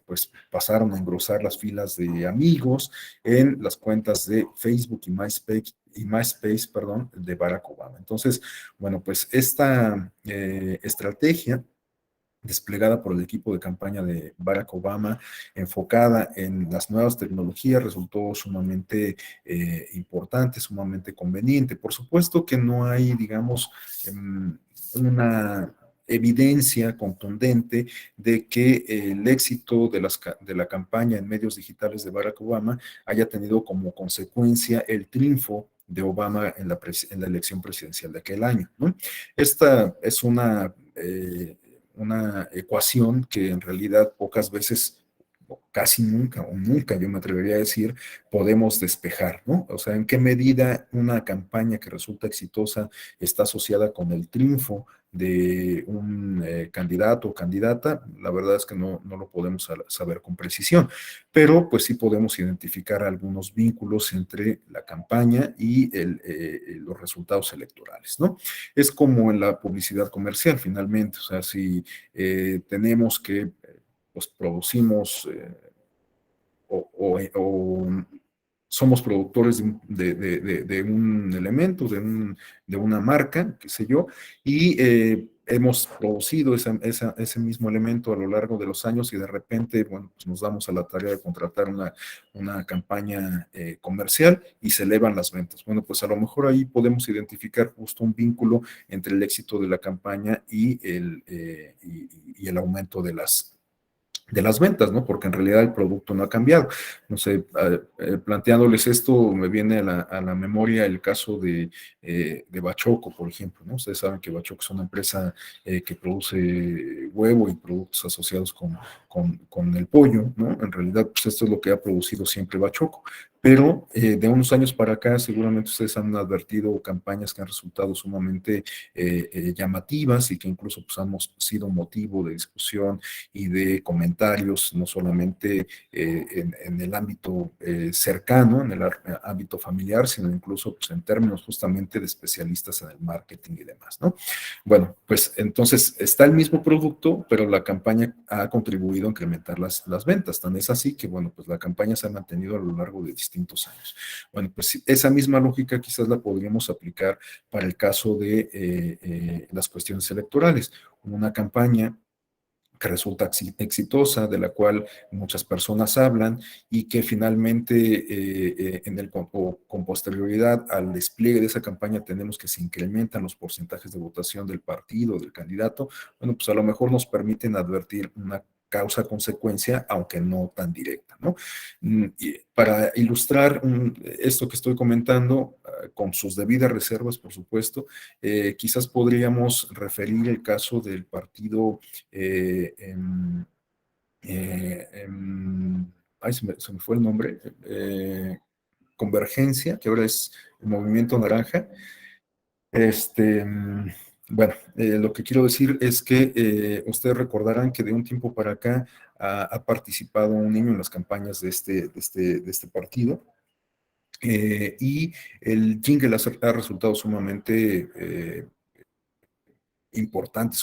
pues pasaron a engrosar las filas de amigos en las cuentas de Facebook y MySpace, perdón, de Barack Obama. Entonces, bueno, pues esta estrategia desplegada por el equipo de campaña de Barack Obama, enfocada en las nuevas tecnologías, resultó sumamente importante, sumamente conveniente. Por supuesto que no hay, digamos, una evidencia contundente de que el éxito de la campaña en medios digitales de Barack Obama haya tenido como consecuencia el triunfo de Obama en la elección presidencial de aquel año, ¿no? Esta es una ecuación que en realidad pocas veces, o casi nunca, o nunca yo me atrevería a decir, podemos despejar, ¿no? O sea, en qué medida una campaña que resulta exitosa está asociada con el triunfo de un candidato o candidata, la verdad es que no lo podemos saber con precisión, pero pues sí podemos identificar algunos vínculos entre la campaña y los resultados electorales, ¿no? Es como en la publicidad comercial, finalmente, o sea, si tenemos que, pues producimos o somos productores de un elemento, de una marca, qué sé yo, y hemos producido ese mismo elemento a lo largo de los años y de repente, bueno, pues nos damos a la tarea de contratar una campaña comercial y se elevan las ventas. Bueno, pues a lo mejor ahí podemos identificar justo un vínculo entre el éxito de la campaña y el aumento de las ventas, ¿no? Porque en realidad el producto no ha cambiado. No sé, planteándoles esto, me viene a la memoria el caso de Bachoco, por ejemplo, ¿no? Ustedes saben que Bachoco es una empresa que produce huevo y productos asociados con el pollo, ¿no? En realidad, pues esto es lo que ha producido siempre Bachoco, Pero de unos años para acá, seguramente ustedes han advertido campañas que han resultado sumamente llamativas y que incluso pues, han sido motivo de discusión y de comentarios, no solamente en el ámbito cercano, en el ámbito familiar, sino incluso pues, en términos justamente de especialistas en el marketing y demás, ¿no? Bueno, pues entonces está el mismo producto, pero la campaña ha contribuido a incrementar las ventas. Tan es así que, bueno, pues la campaña se ha mantenido a lo largo de distintos años. Bueno, pues esa misma lógica quizás la podríamos aplicar para el caso de las cuestiones electorales. Una campaña que resulta exitosa, de la cual muchas personas hablan y que finalmente con posterioridad al despliegue de esa campaña tenemos que se incrementan los porcentajes de votación del partido, del candidato, bueno, pues a lo mejor nos permiten advertir una causa-consecuencia, aunque no tan directa, ¿no? Y para ilustrar esto que estoy comentando, con sus debidas reservas, por supuesto, quizás podríamos referir el caso del partido en, ay, se me fue el nombre, Convergencia, que ahora es el Movimiento Naranja. Este, bueno, lo que quiero decir es que ustedes recordarán que de un tiempo para acá ha participado un niño en las campañas de este partido. Y el jingle ha resultado sumamente importante,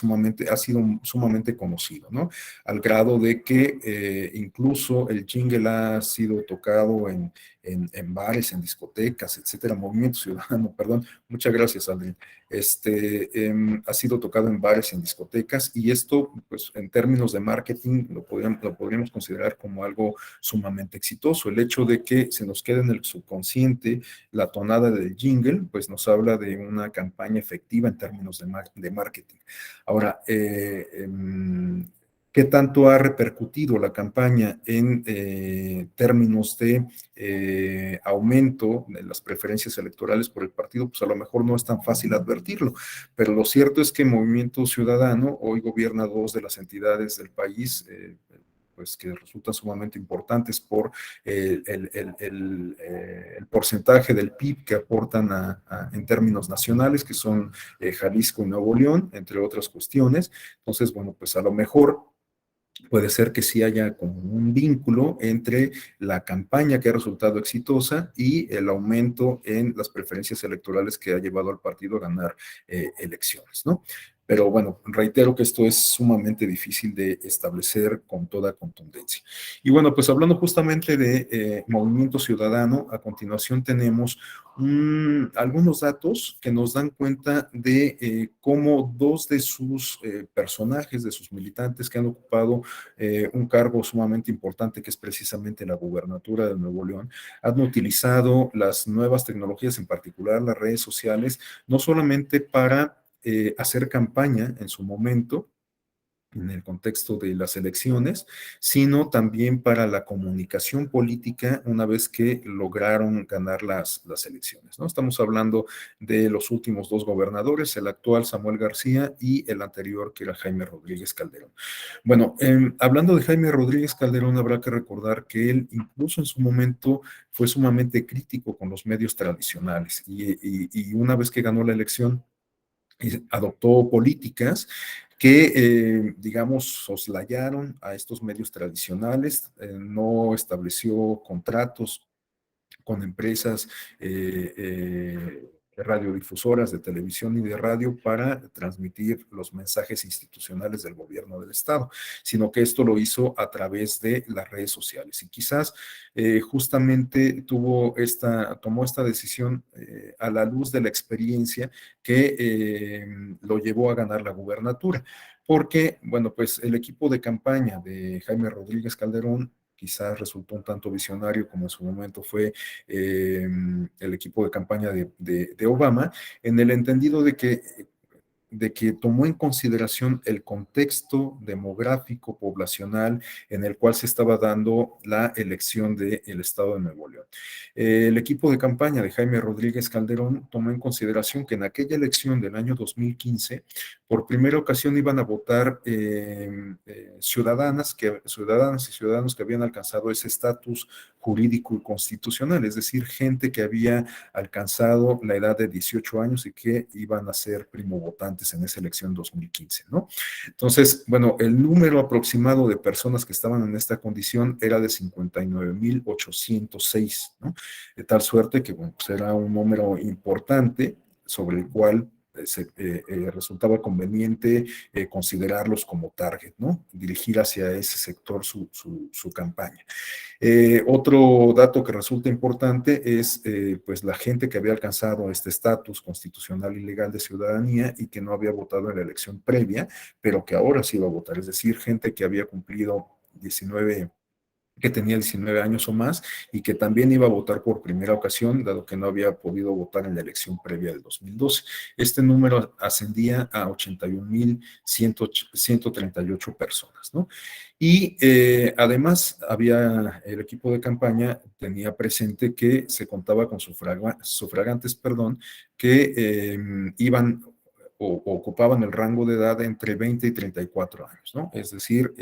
ha sido sumamente conocido, ¿no? Al grado de que incluso el jingle ha sido tocado en bares, en discotecas, etcétera, Movimiento Ciudadano, perdón, muchas gracias, Aldrin. Ha sido tocado en bares, en discotecas, y esto, pues, en términos de marketing, lo podríamos considerar como algo sumamente exitoso. El hecho de que se nos quede en el subconsciente la tonada del jingle, pues nos habla de una campaña efectiva en términos de marketing. Ahora, ¿qué tanto ha repercutido la campaña en términos de aumento de las preferencias electorales por el partido? Pues a lo mejor no es tan fácil advertirlo, pero lo cierto es que Movimiento Ciudadano hoy gobierna dos de las entidades del país, pues que resultan sumamente importantes por el porcentaje del PIB que aportan en términos nacionales, que son Jalisco y Nuevo León, entre otras cuestiones. Entonces, bueno, pues a lo mejor puede ser que sí haya como un vínculo entre la campaña que ha resultado exitosa y el aumento en las preferencias electorales que ha llevado al partido a ganar elecciones, ¿no? Pero bueno, reitero que esto es sumamente difícil de establecer con toda contundencia. Y bueno, pues hablando justamente de Movimiento Ciudadano, a continuación tenemos algunos datos que nos dan cuenta de cómo dos de sus personajes, de sus militantes que han ocupado un cargo sumamente importante, que es precisamente la gubernatura de Nuevo León, han utilizado las nuevas tecnologías, en particular las redes sociales, no solamente para hacer campaña en su momento, en el contexto de las elecciones, sino también para la comunicación política una vez que lograron ganar las elecciones, ¿no? Estamos hablando de los últimos dos gobernadores, el actual Samuel García y el anterior, que era Jaime Rodríguez Calderón. Bueno, hablando de Jaime Rodríguez Calderón, habrá que recordar que él incluso en su momento fue sumamente crítico con los medios tradicionales y una vez que ganó la elección, adoptó políticas que, digamos, soslayaron a estos medios tradicionales, no estableció contratos con empresas radiodifusoras de televisión y de radio para transmitir los mensajes institucionales del gobierno del Estado, sino que esto lo hizo a través de las redes sociales. Y quizás justamente tomó esta decisión a la luz de la experiencia que lo llevó a ganar la gubernatura. Porque, bueno, pues el equipo de campaña de Jaime Rodríguez Calderón quizás resultó un tanto visionario como en su momento fue el equipo de campaña de Obama, en el entendido de que de que tomó en consideración el contexto demográfico, poblacional, en el cual se estaba dando la elección del Estado de Nuevo León. El equipo de campaña de Jaime Rodríguez Calderón tomó en consideración que en aquella elección del año 2015, por primera ocasión iban a votar ciudadanas y ciudadanos que habían alcanzado ese estatus jurídico y constitucional, es decir, gente que había alcanzado la edad de 18 años y que iban a ser primovotantes en esa elección 2015, ¿no? Entonces, bueno, el número aproximado de personas que estaban en esta condición era de 59,806, ¿no? De tal suerte que, bueno, pues era un número importante sobre el cual resultaba conveniente considerarlos como target, ¿no? Dirigir hacia ese sector su campaña. Otro dato que resulta importante es pues la gente que había alcanzado este estatus constitucional y legal de ciudadanía y que no había votado en la elección previa, pero que ahora sí iba a votar, es decir, gente que había cumplido 19 que tenía 19 años o más y que también iba a votar por primera ocasión, dado que no había podido votar en la elección previa del 2012. Este número ascendía a 81,138 personas, ¿no? Y además el equipo de campaña tenía presente que se contaba con sufragantes, perdón, que iban o ocupaban el rango de edad entre 20 y 34 años, ¿no? Es decir,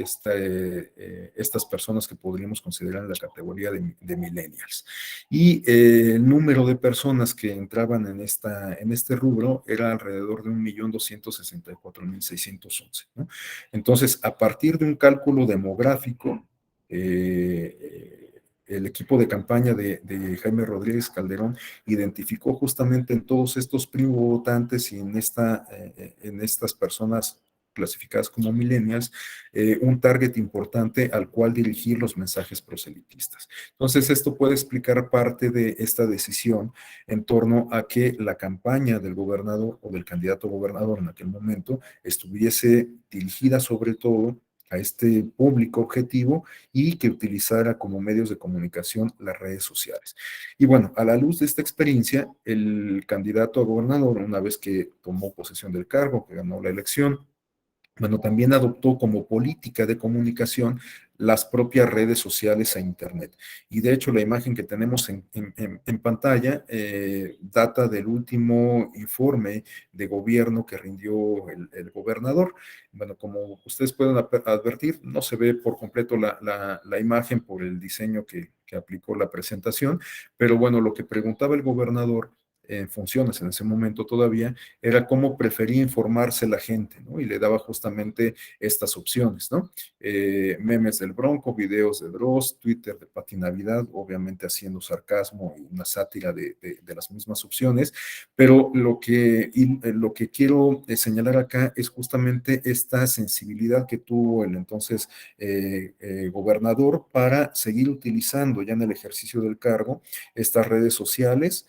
estas personas que podríamos considerar en la categoría de millennials. Y el número de personas que entraban en este rubro era alrededor de 1,264,611, ¿no? Entonces, a partir de un cálculo demográfico, el equipo de campaña de Jaime Rodríguez Calderón identificó justamente en todos estos primo votantes y en estas personas clasificadas como millennials, un target importante al cual dirigir los mensajes proselitistas. Entonces, esto puede explicar parte de esta decisión en torno a que la campaña del gobernador o del candidato gobernador en aquel momento estuviese dirigida sobre todo a este público objetivo y que utilizara como medios de comunicación las redes sociales. Y bueno, a la luz de esta experiencia, el candidato a gobernador, una vez que tomó posesión del cargo, que ganó la elección, bueno, también adoptó como política de comunicación las propias redes sociales e Internet. Y de hecho, la imagen que tenemos en pantalla data del último informe de gobierno que rindió el gobernador. Bueno, como ustedes pueden advertir, no se ve por completo la imagen por el diseño que aplicó la presentación, pero bueno, lo que preguntaba el gobernador en funciones en ese momento todavía, era cómo prefería informarse la gente, ¿no? Y le daba justamente estas opciones, ¿no? Memes del Bronco, videos de Dross, Twitter de Pati Navidad, obviamente haciendo sarcasmo y una sátira de las mismas opciones, pero lo que quiero señalar acá es justamente esta sensibilidad que tuvo el entonces gobernador para seguir utilizando ya en el ejercicio del cargo estas redes sociales,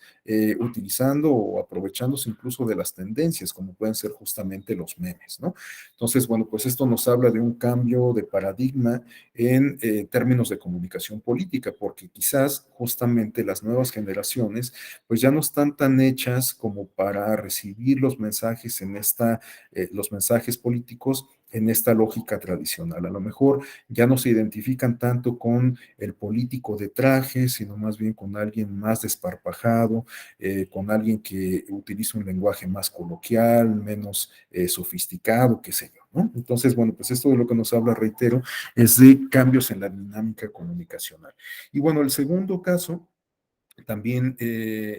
utilizando o aprovechándose incluso de las tendencias, como pueden ser justamente los memes, ¿no? Entonces, bueno, pues esto nos habla de un cambio de paradigma en términos de comunicación política, porque quizás justamente las nuevas generaciones, pues ya no están tan hechas como para recibir los mensajes los mensajes políticos en esta lógica tradicional. A lo mejor ya no se identifican tanto con el político de traje, sino más bien con alguien más desparpajado, con alguien que utiliza un lenguaje más coloquial, menos sofisticado, qué sé yo, ¿no? Entonces, bueno, pues esto de lo que nos habla, reitero, es de cambios en la dinámica comunicacional. Y bueno, el segundo caso también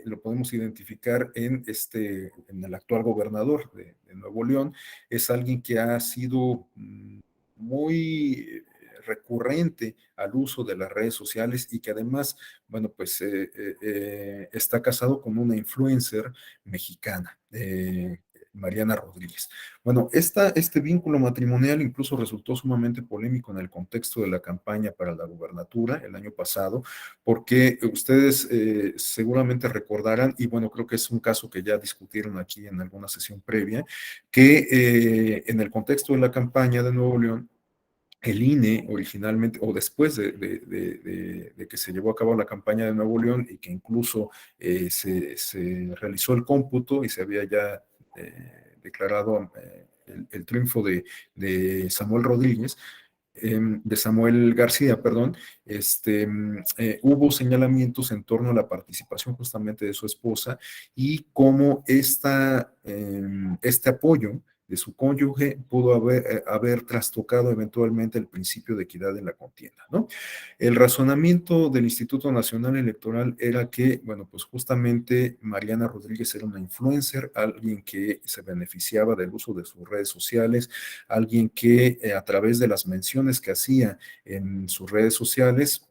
lo podemos identificar en el actual gobernador de Nuevo León. Es alguien que ha sido muy recurrente al uso de las redes sociales y que además, bueno, pues está casado con una influencer mexicana, Mariana Rodríguez. Bueno, este vínculo matrimonial incluso resultó sumamente polémico en el contexto de la campaña para la gubernatura el año pasado, porque ustedes seguramente recordarán, y bueno, creo que es un caso que ya discutieron aquí en alguna sesión previa, que en el contexto de la campaña de Nuevo León, el INE originalmente, o después de que se llevó a cabo la campaña de Nuevo León y que incluso se realizó el cómputo y se había ya declarado el triunfo de Samuel Rodríguez, de Samuel García, perdón, hubo señalamientos en torno a la participación justamente de su esposa y cómo este apoyo de su cónyuge pudo haber trastocado eventualmente el principio de equidad en la contienda, ¿no? El razonamiento del Instituto Nacional Electoral era que, bueno, pues justamente Mariana Rodríguez era una influencer, alguien que se beneficiaba del uso de sus redes sociales, alguien que a través de las menciones que hacía en sus redes sociales,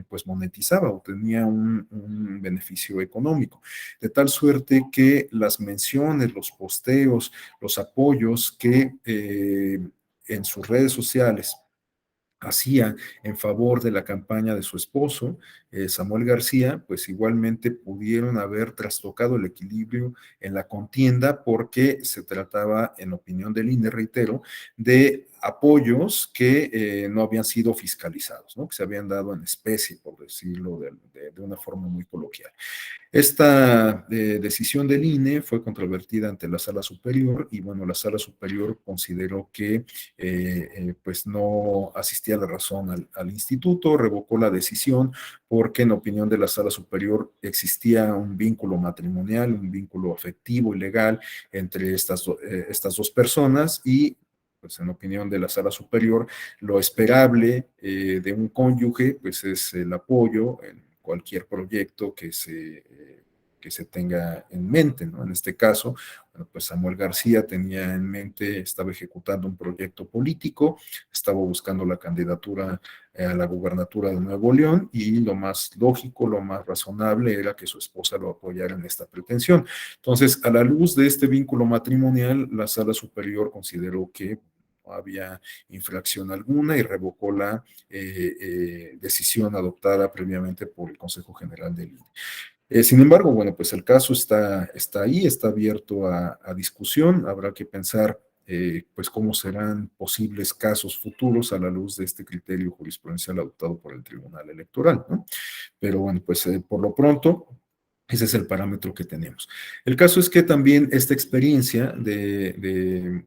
pues monetizaba o tenía un beneficio económico. De tal suerte que las menciones, los posteos, los apoyos que en sus redes sociales hacía en favor de la campaña de su esposo, Samuel García, pues igualmente pudieron haber trastocado el equilibrio en la contienda porque se trataba, en opinión del INE, reitero, de apoyos que no habían sido fiscalizados, ¿no? Que se habían dado en especie, por decirlo de una forma muy coloquial. Esta decisión del INE fue controvertida ante la Sala Superior y bueno, la Sala Superior consideró que pues no asistía la razón al instituto, revocó la decisión porque en opinión de la Sala Superior existía un vínculo matrimonial, un vínculo afectivo y legal entre estas dos personas y pues en opinión de la Sala Superior, lo esperable de un cónyuge pues es el apoyo en cualquier proyecto que se tenga en mente, ¿no? En este caso, bueno, pues Samuel García tenía en mente, estaba ejecutando un proyecto político, estaba buscando la candidatura a la gubernatura de Nuevo León y lo más lógico, lo más razonable era que su esposa lo apoyara en esta pretensión. Entonces, a la luz de este vínculo matrimonial, la Sala Superior consideró que no había infracción alguna y revocó la decisión adoptada previamente por el Consejo General del INE. Sin embargo, bueno, pues el caso está ahí, está abierto a discusión, habrá que pensar pues cómo serán posibles casos futuros a la luz de este criterio jurisprudencial adoptado por el Tribunal Electoral, ¿no? Pero bueno, pues por lo pronto, ese es el parámetro que tenemos. El caso es que también esta experiencia de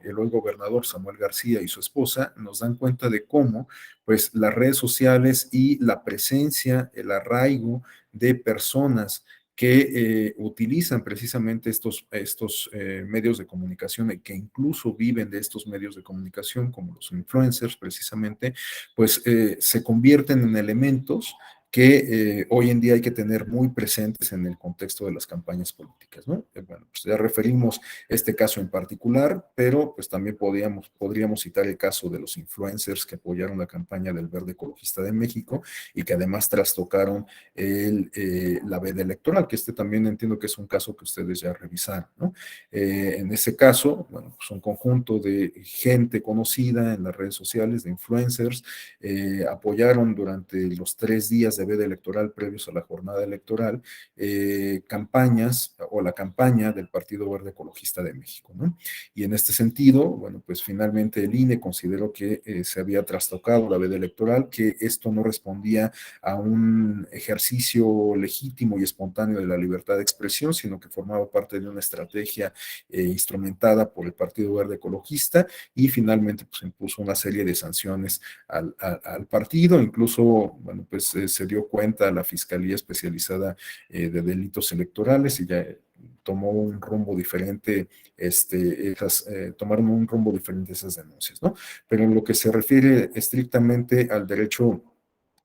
el hoy gobernador Samuel García y su esposa nos dan cuenta de cómo pues las redes sociales y la presencia, el arraigo de personas que utilizan precisamente estos medios de comunicación y que incluso viven de estos medios de comunicación, como los influencers precisamente, pues se convierten en elementos que hoy en día hay que tener muy presentes en el contexto de las campañas políticas, ¿no? Bueno, pues ya referimos este caso en particular, pero pues también podríamos citar el caso de los influencers que apoyaron la campaña del Verde Ecologista de México y que además trastocaron la veda electoral, que también entiendo que es un caso que ustedes ya revisaron, ¿no? En ese caso, bueno, pues un conjunto de gente conocida en las redes sociales, de influencers, apoyaron durante los 3 días de veda electoral previos a la jornada electoral campañas o la campaña del Partido Verde Ecologista de México, ¿no? Y en este sentido, bueno, pues finalmente el INE consideró que se había trastocado la veda electoral, que esto no respondía a un ejercicio legítimo y espontáneo de la libertad de expresión, sino que formaba parte de una estrategia instrumentada por el Partido Verde Ecologista y finalmente pues impuso una serie de sanciones al partido, incluso, bueno, pues se dio cuenta la Fiscalía Especializada de Delitos Electorales y ya tomó un rumbo diferente, tomaron un rumbo diferente esas denuncias, ¿no? Pero en lo que se refiere estrictamente al derecho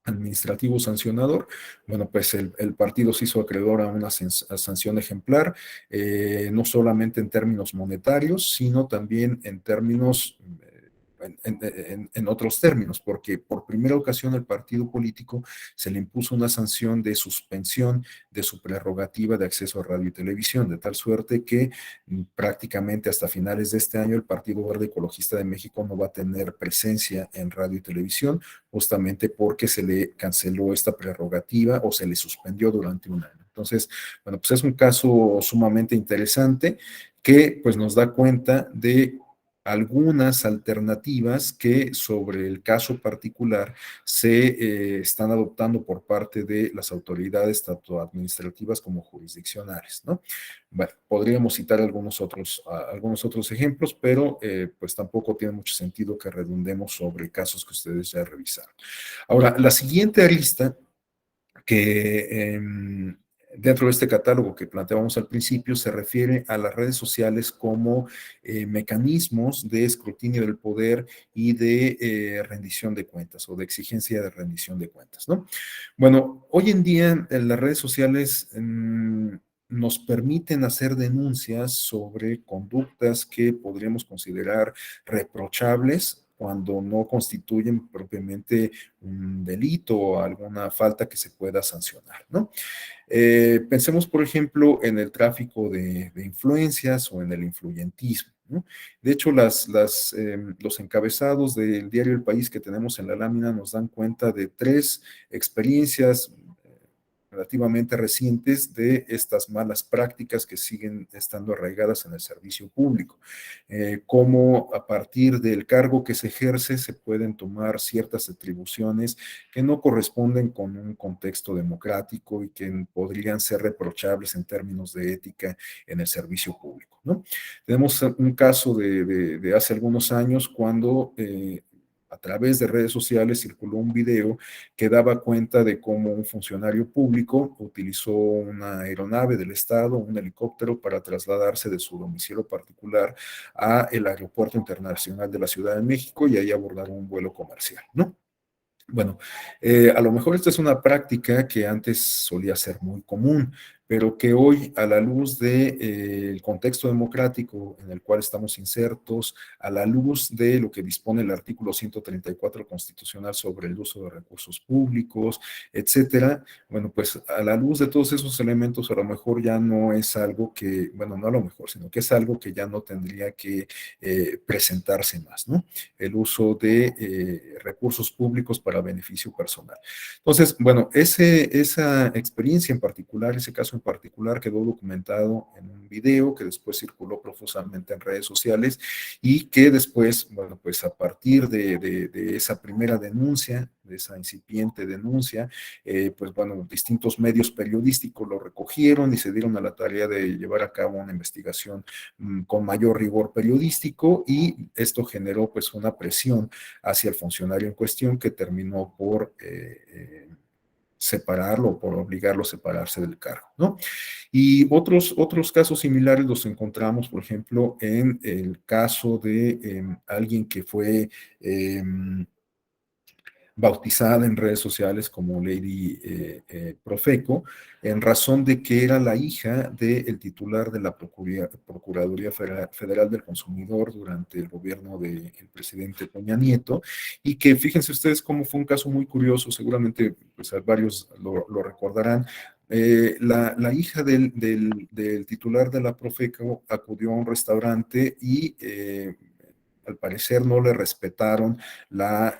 administrativo sancionador, bueno, pues el partido se hizo acreedor a una sanción ejemplar, no solamente en términos monetarios, sino también en términos en otros términos, porque por primera ocasión al partido político se le impuso una sanción de suspensión de su prerrogativa de acceso a radio y televisión, de tal suerte que prácticamente hasta finales de este año el Partido Verde Ecologista de México no va a tener presencia en radio y televisión, justamente porque se le canceló esta prerrogativa o se le suspendió durante un año. Entonces, bueno, pues es un caso sumamente interesante que pues nos da cuenta de algunas alternativas que sobre el caso particular se están adoptando por parte de las autoridades, tanto administrativas como jurisdiccionales, ¿no? Bueno, podríamos citar algunos otros ejemplos, pero pues tampoco tiene mucho sentido que redundemos sobre casos que ustedes ya revisaron. Ahora, la siguiente lista que dentro de este catálogo que planteábamos al principio se refiere a las redes sociales como mecanismos de escrutinio del poder y de rendición de cuentas o de exigencia de rendición de cuentas, ¿no? Bueno, hoy en día las redes sociales nos permiten hacer denuncias sobre conductas que podríamos considerar reprochables cuando no constituyen propiamente un delito o alguna falta que se pueda sancionar, ¿no? Pensemos, por ejemplo, en el tráfico de influencias o en el influyentismo, ¿no? De hecho, los encabezados del diario El País que tenemos en la lámina nos dan cuenta de tres experiencias relativamente recientes de estas malas prácticas que siguen estando arraigadas en el servicio público. Cómo a partir del cargo que se ejerce se pueden tomar ciertas atribuciones que no corresponden con un contexto democrático y que podrían ser reprochables en términos de ética en el servicio público, ¿no? Tenemos un caso de hace algunos años cuando a través de redes sociales circuló un video que daba cuenta de cómo un funcionario público utilizó una aeronave del Estado, un helicóptero, para trasladarse de su domicilio particular a el Aeropuerto Internacional de la Ciudad de México y ahí abordar un vuelo comercial, ¿no? Bueno, a lo mejor esta es una práctica que antes solía ser muy común, pero que hoy, a la luz del contexto democrático en el cual estamos insertos, a la luz de lo que dispone el artículo 134 constitucional sobre el uso de recursos públicos, etcétera, bueno, pues a la luz de todos esos elementos, a lo mejor ya no es algo que, bueno, no a lo mejor, sino que es algo que ya no tendría que presentarse más, ¿no? El uso de recursos públicos para beneficio personal. Entonces, bueno, esa experiencia en particular, ese caso en particular quedó documentado en un video que después circuló profusamente en redes sociales y que después, bueno, pues a partir de esa primera denuncia, de esa incipiente denuncia, pues bueno, distintos medios periodísticos lo recogieron y se dieron a la tarea de llevar a cabo una investigación con mayor rigor periodístico y esto generó pues una presión hacia el funcionario en cuestión que terminó por separarlo, por obligarlo a separarse del cargo, ¿no? Y otros casos similares los encontramos, por ejemplo, en el caso de alguien que fue bautizada en redes sociales como Lady Profeco, en razón de que era la hija del titular de la Procuraduría Federal del Consumidor durante el gobierno del presidente Peña Nieto, y que fíjense ustedes cómo fue un caso muy curioso, seguramente pues, varios lo recordarán. La hija del titular de la Profeco acudió a un restaurante y al parecer no le respetaron la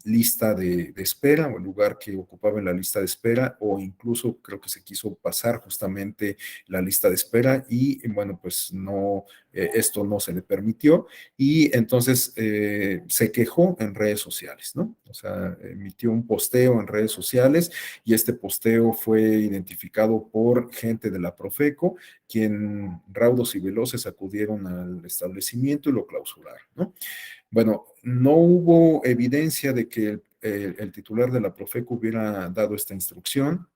lista de espera o el lugar que ocupaba en la lista de espera, o incluso creo que se quiso pasar justamente la lista de espera y bueno, pues no, esto no se le permitió y entonces se quejó en redes sociales, ¿no? O sea, emitió un posteo en redes sociales y este posteo fue identificado por gente de la Profeco, quien raudos y veloces acudieron al establecimiento y lo clausuraron, ¿no? Bueno, no hubo evidencia de que el titular de la Profeco hubiera dado esta instrucción.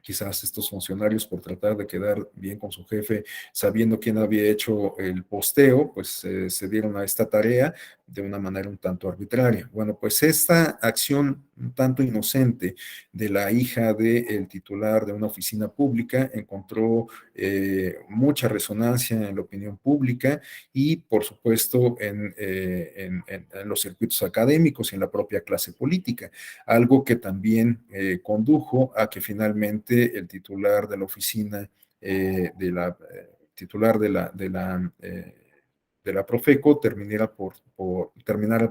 Quizás estos funcionarios, por tratar de quedar bien con su jefe, sabiendo quién había hecho el posteo, pues se dieron a esta tarea de una manera un tanto arbitraria. Bueno, pues esta acción un tanto inocente de la hija del titular de una oficina pública encontró mucha resonancia en la opinión pública y, por supuesto, en los circuitos académicos y en la propia clase política, algo que también condujo a que finalmente el titular de la oficina, titular de la Profeco terminara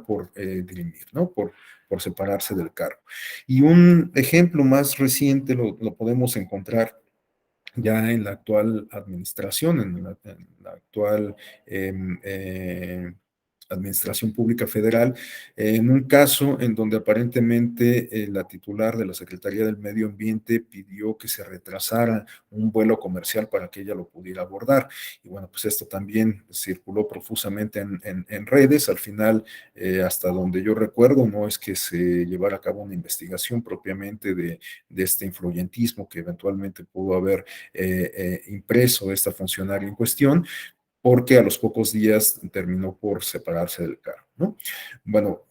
por dirimir, ¿no? Por separarse del cargo. Y un ejemplo más reciente lo podemos encontrar ya en la actual administración, en la actual Administración Pública Federal, en un caso en donde aparentemente la titular de la Secretaría del Medio Ambiente pidió que se retrasara un vuelo comercial para que ella lo pudiera abordar. Y bueno, pues esto también circuló profusamente en redes. Al final, hasta donde yo recuerdo, no es que se llevara a cabo una investigación propiamente de este influyentismo que eventualmente pudo haber impreso esta funcionaria en cuestión, porque a los pocos días terminó por separarse del cargo, ¿no? Bueno,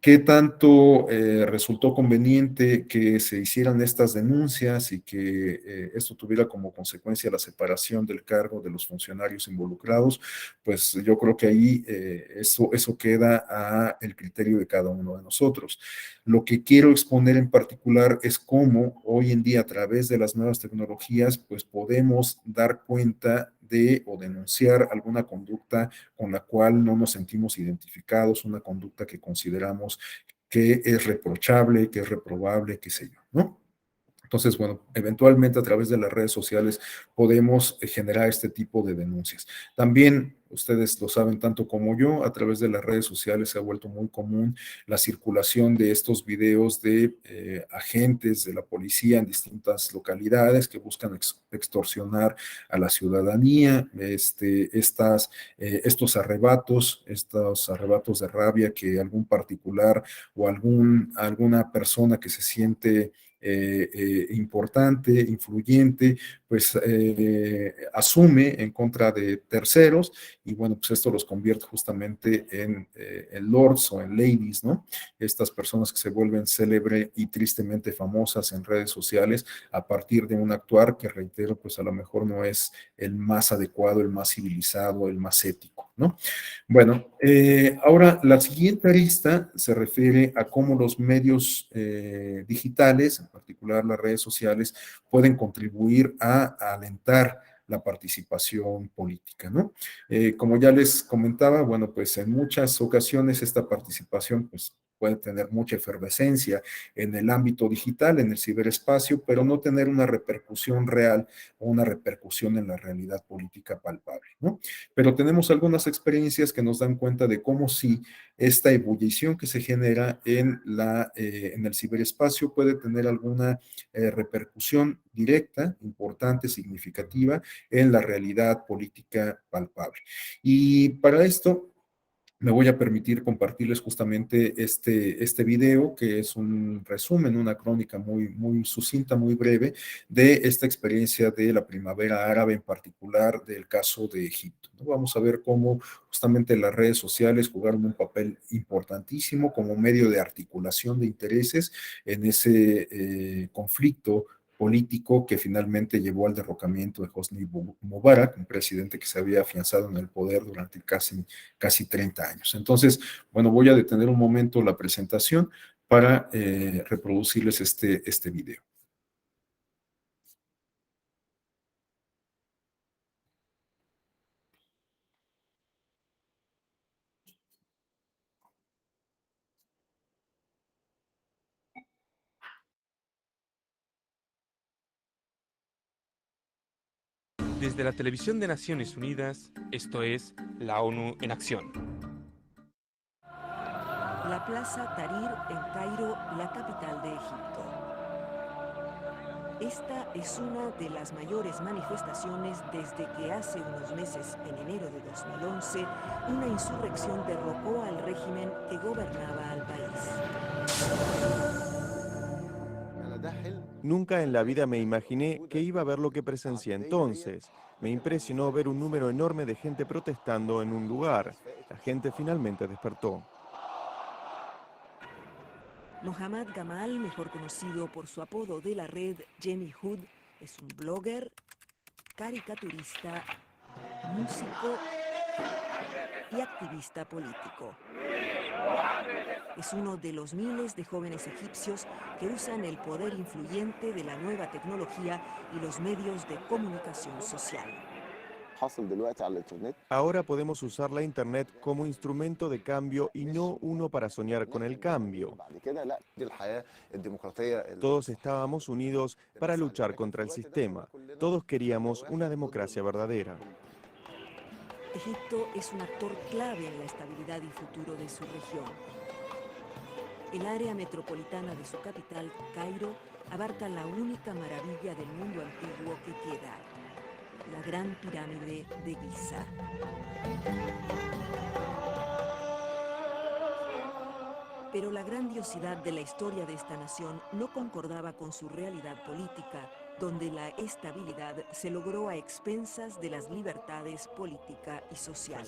¿qué tanto resultó conveniente que se hicieran estas denuncias y que esto tuviera como consecuencia la separación del cargo de los funcionarios involucrados? Pues yo creo que ahí eso queda a el criterio de cada uno de nosotros. Lo que quiero exponer en particular es cómo hoy en día a través de las nuevas tecnologías pues podemos dar cuenta de o denunciar alguna conducta con la cual no nos sentimos identificados, una conducta que consideramos que es reprochable, que es reprobable, qué sé yo, ¿no? Entonces, bueno, eventualmente a través de las redes sociales podemos generar este tipo de denuncias. También, ustedes lo saben tanto como yo, a través de las redes sociales se ha vuelto muy común la circulación de estos videos de agentes de la policía en distintas localidades que buscan extorsionar a la ciudadanía, estos arrebatos de rabia que algún particular o alguna persona que se siente importante, influyente, pues asume en contra de terceros y bueno, pues esto los convierte justamente en lords o en ladies, ¿no? Estas personas que se vuelven célebre y tristemente famosas en redes sociales a partir de un actuar que, reitero, pues a lo mejor no es el más adecuado, el más civilizado, el más ético, ¿no? Bueno, ahora la siguiente arista se refiere a cómo los medios digitales, en particular las redes sociales, pueden contribuir a alentar la participación política, ¿no? Como ya les comentaba, bueno, pues en muchas ocasiones esta participación, pues puede tener mucha efervescencia en el ámbito digital, en el ciberespacio, pero no tener una repercusión real o una repercusión en la realidad política palpable, ¿no? Pero tenemos algunas experiencias que nos dan cuenta de cómo sí esta ebullición que se genera en el ciberespacio puede tener alguna repercusión directa, importante, significativa en la realidad política palpable. Y para esto me voy a permitir compartirles justamente este video, que es un resumen, una crónica muy sucinta, muy breve, de esta experiencia de la primavera árabe, en particular del caso de Egipto, ¿no? Vamos a ver cómo justamente las redes sociales jugaron un papel importantísimo como medio de articulación de intereses en ese conflicto político que finalmente llevó al derrocamiento de Hosni Mubarak, un presidente que se había afianzado en el poder durante casi 30 años. Entonces, bueno, voy a detener un momento la presentación para reproducirles este video. Desde la televisión de Naciones Unidas, esto es la ONU en acción. La Plaza Tahrir en Cairo, la capital de Egipto. Esta es una de las mayores manifestaciones desde que hace unos meses, en enero de 2011, una insurrección derrocó al régimen que gobernaba al país. Nunca en la vida me imaginé que iba a ver lo que presencié entonces. Me impresionó ver un número enorme de gente protestando en un lugar. La gente finalmente despertó. Mohammad Gamal, mejor conocido por su apodo de la red Jemmy Hood, es un blogger, caricaturista, músico y activista político. Es uno de los miles de jóvenes egipcios que usan el poder influyente de la nueva tecnología y los medios de comunicación social. Ahora podemos usar la Internet como instrumento de cambio y no uno para soñar con el cambio. Todos estábamos unidos para luchar contra el sistema. Todos queríamos una democracia verdadera. Egipto es un actor clave en la estabilidad y futuro de su región. El área metropolitana de su capital, Cairo, abarca la única maravilla del mundo antiguo que queda, la Gran Pirámide de Giza. Pero la grandiosidad de la historia de esta nación no concordaba con su realidad política, donde la estabilidad se logró a expensas de las libertades política y social.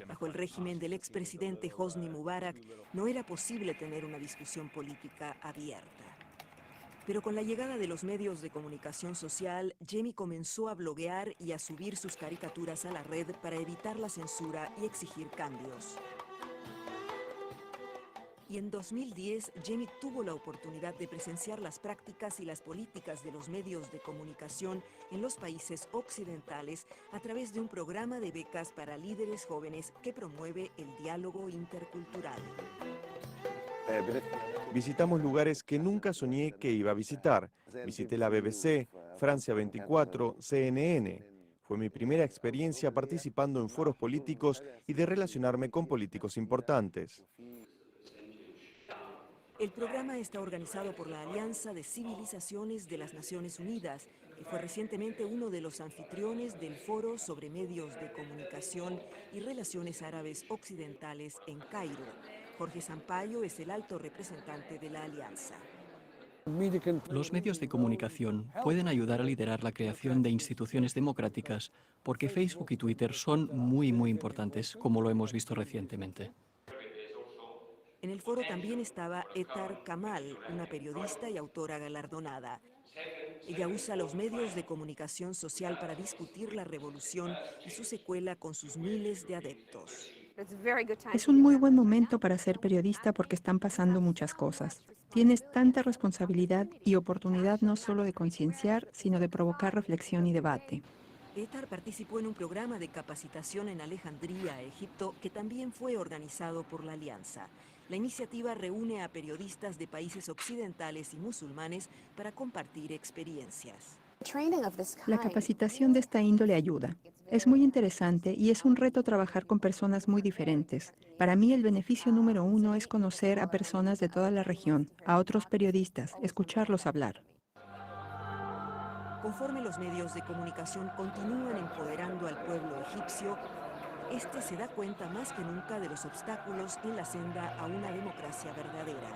Bajo el régimen del expresidente Hosni Mubarak, no era posible tener una discusión política abierta. Pero con la llegada de los medios de comunicación social, Jemmy comenzó a bloguear y a subir sus caricaturas a la red para evitar la censura y exigir cambios. Y en 2010, Jemmy tuvo la oportunidad de presenciar las prácticas y las políticas de los medios de comunicación en los países occidentales a través de un programa de becas para líderes jóvenes que promueve el diálogo intercultural. Visitamos lugares que nunca soñé que iba a visitar. Visité la BBC, Francia 24, CNN. Fue mi primera experiencia participando en foros políticos y de relacionarme con políticos importantes. El programa está organizado por la Alianza de Civilizaciones de las Naciones Unidas, que fue recientemente uno de los anfitriones del Foro sobre Medios de Comunicación y Relaciones Árabes Occidentales en Cairo. Jorge Sampaio es el alto representante de la alianza. Los medios de comunicación pueden ayudar a liderar la creación de instituciones democráticas porque Facebook y Twitter son muy importantes, como lo hemos visto recientemente. En el foro también estaba Etar Kamal, una periodista y autora galardonada. Ella usa los medios de comunicación social para discutir la revolución y su secuela con sus miles de adeptos. Es un muy buen momento para ser periodista porque están pasando muchas cosas. Tienes tanta responsabilidad y oportunidad no solo de concienciar, sino de provocar reflexión y debate. Etar participó en un programa de capacitación en Alejandría, Egipto, que también fue organizado por la Alianza. La iniciativa reúne a periodistas de países occidentales y musulmanes para compartir experiencias. La capacitación de esta índole ayuda. Es muy interesante y es un reto trabajar con personas muy diferentes. Para mí el beneficio número uno es conocer a personas de toda la región, a otros periodistas, escucharlos hablar. Conforme los medios de comunicación continúan empoderando al pueblo egipcio, este se da cuenta más que nunca de los obstáculos en la senda a una democracia verdadera.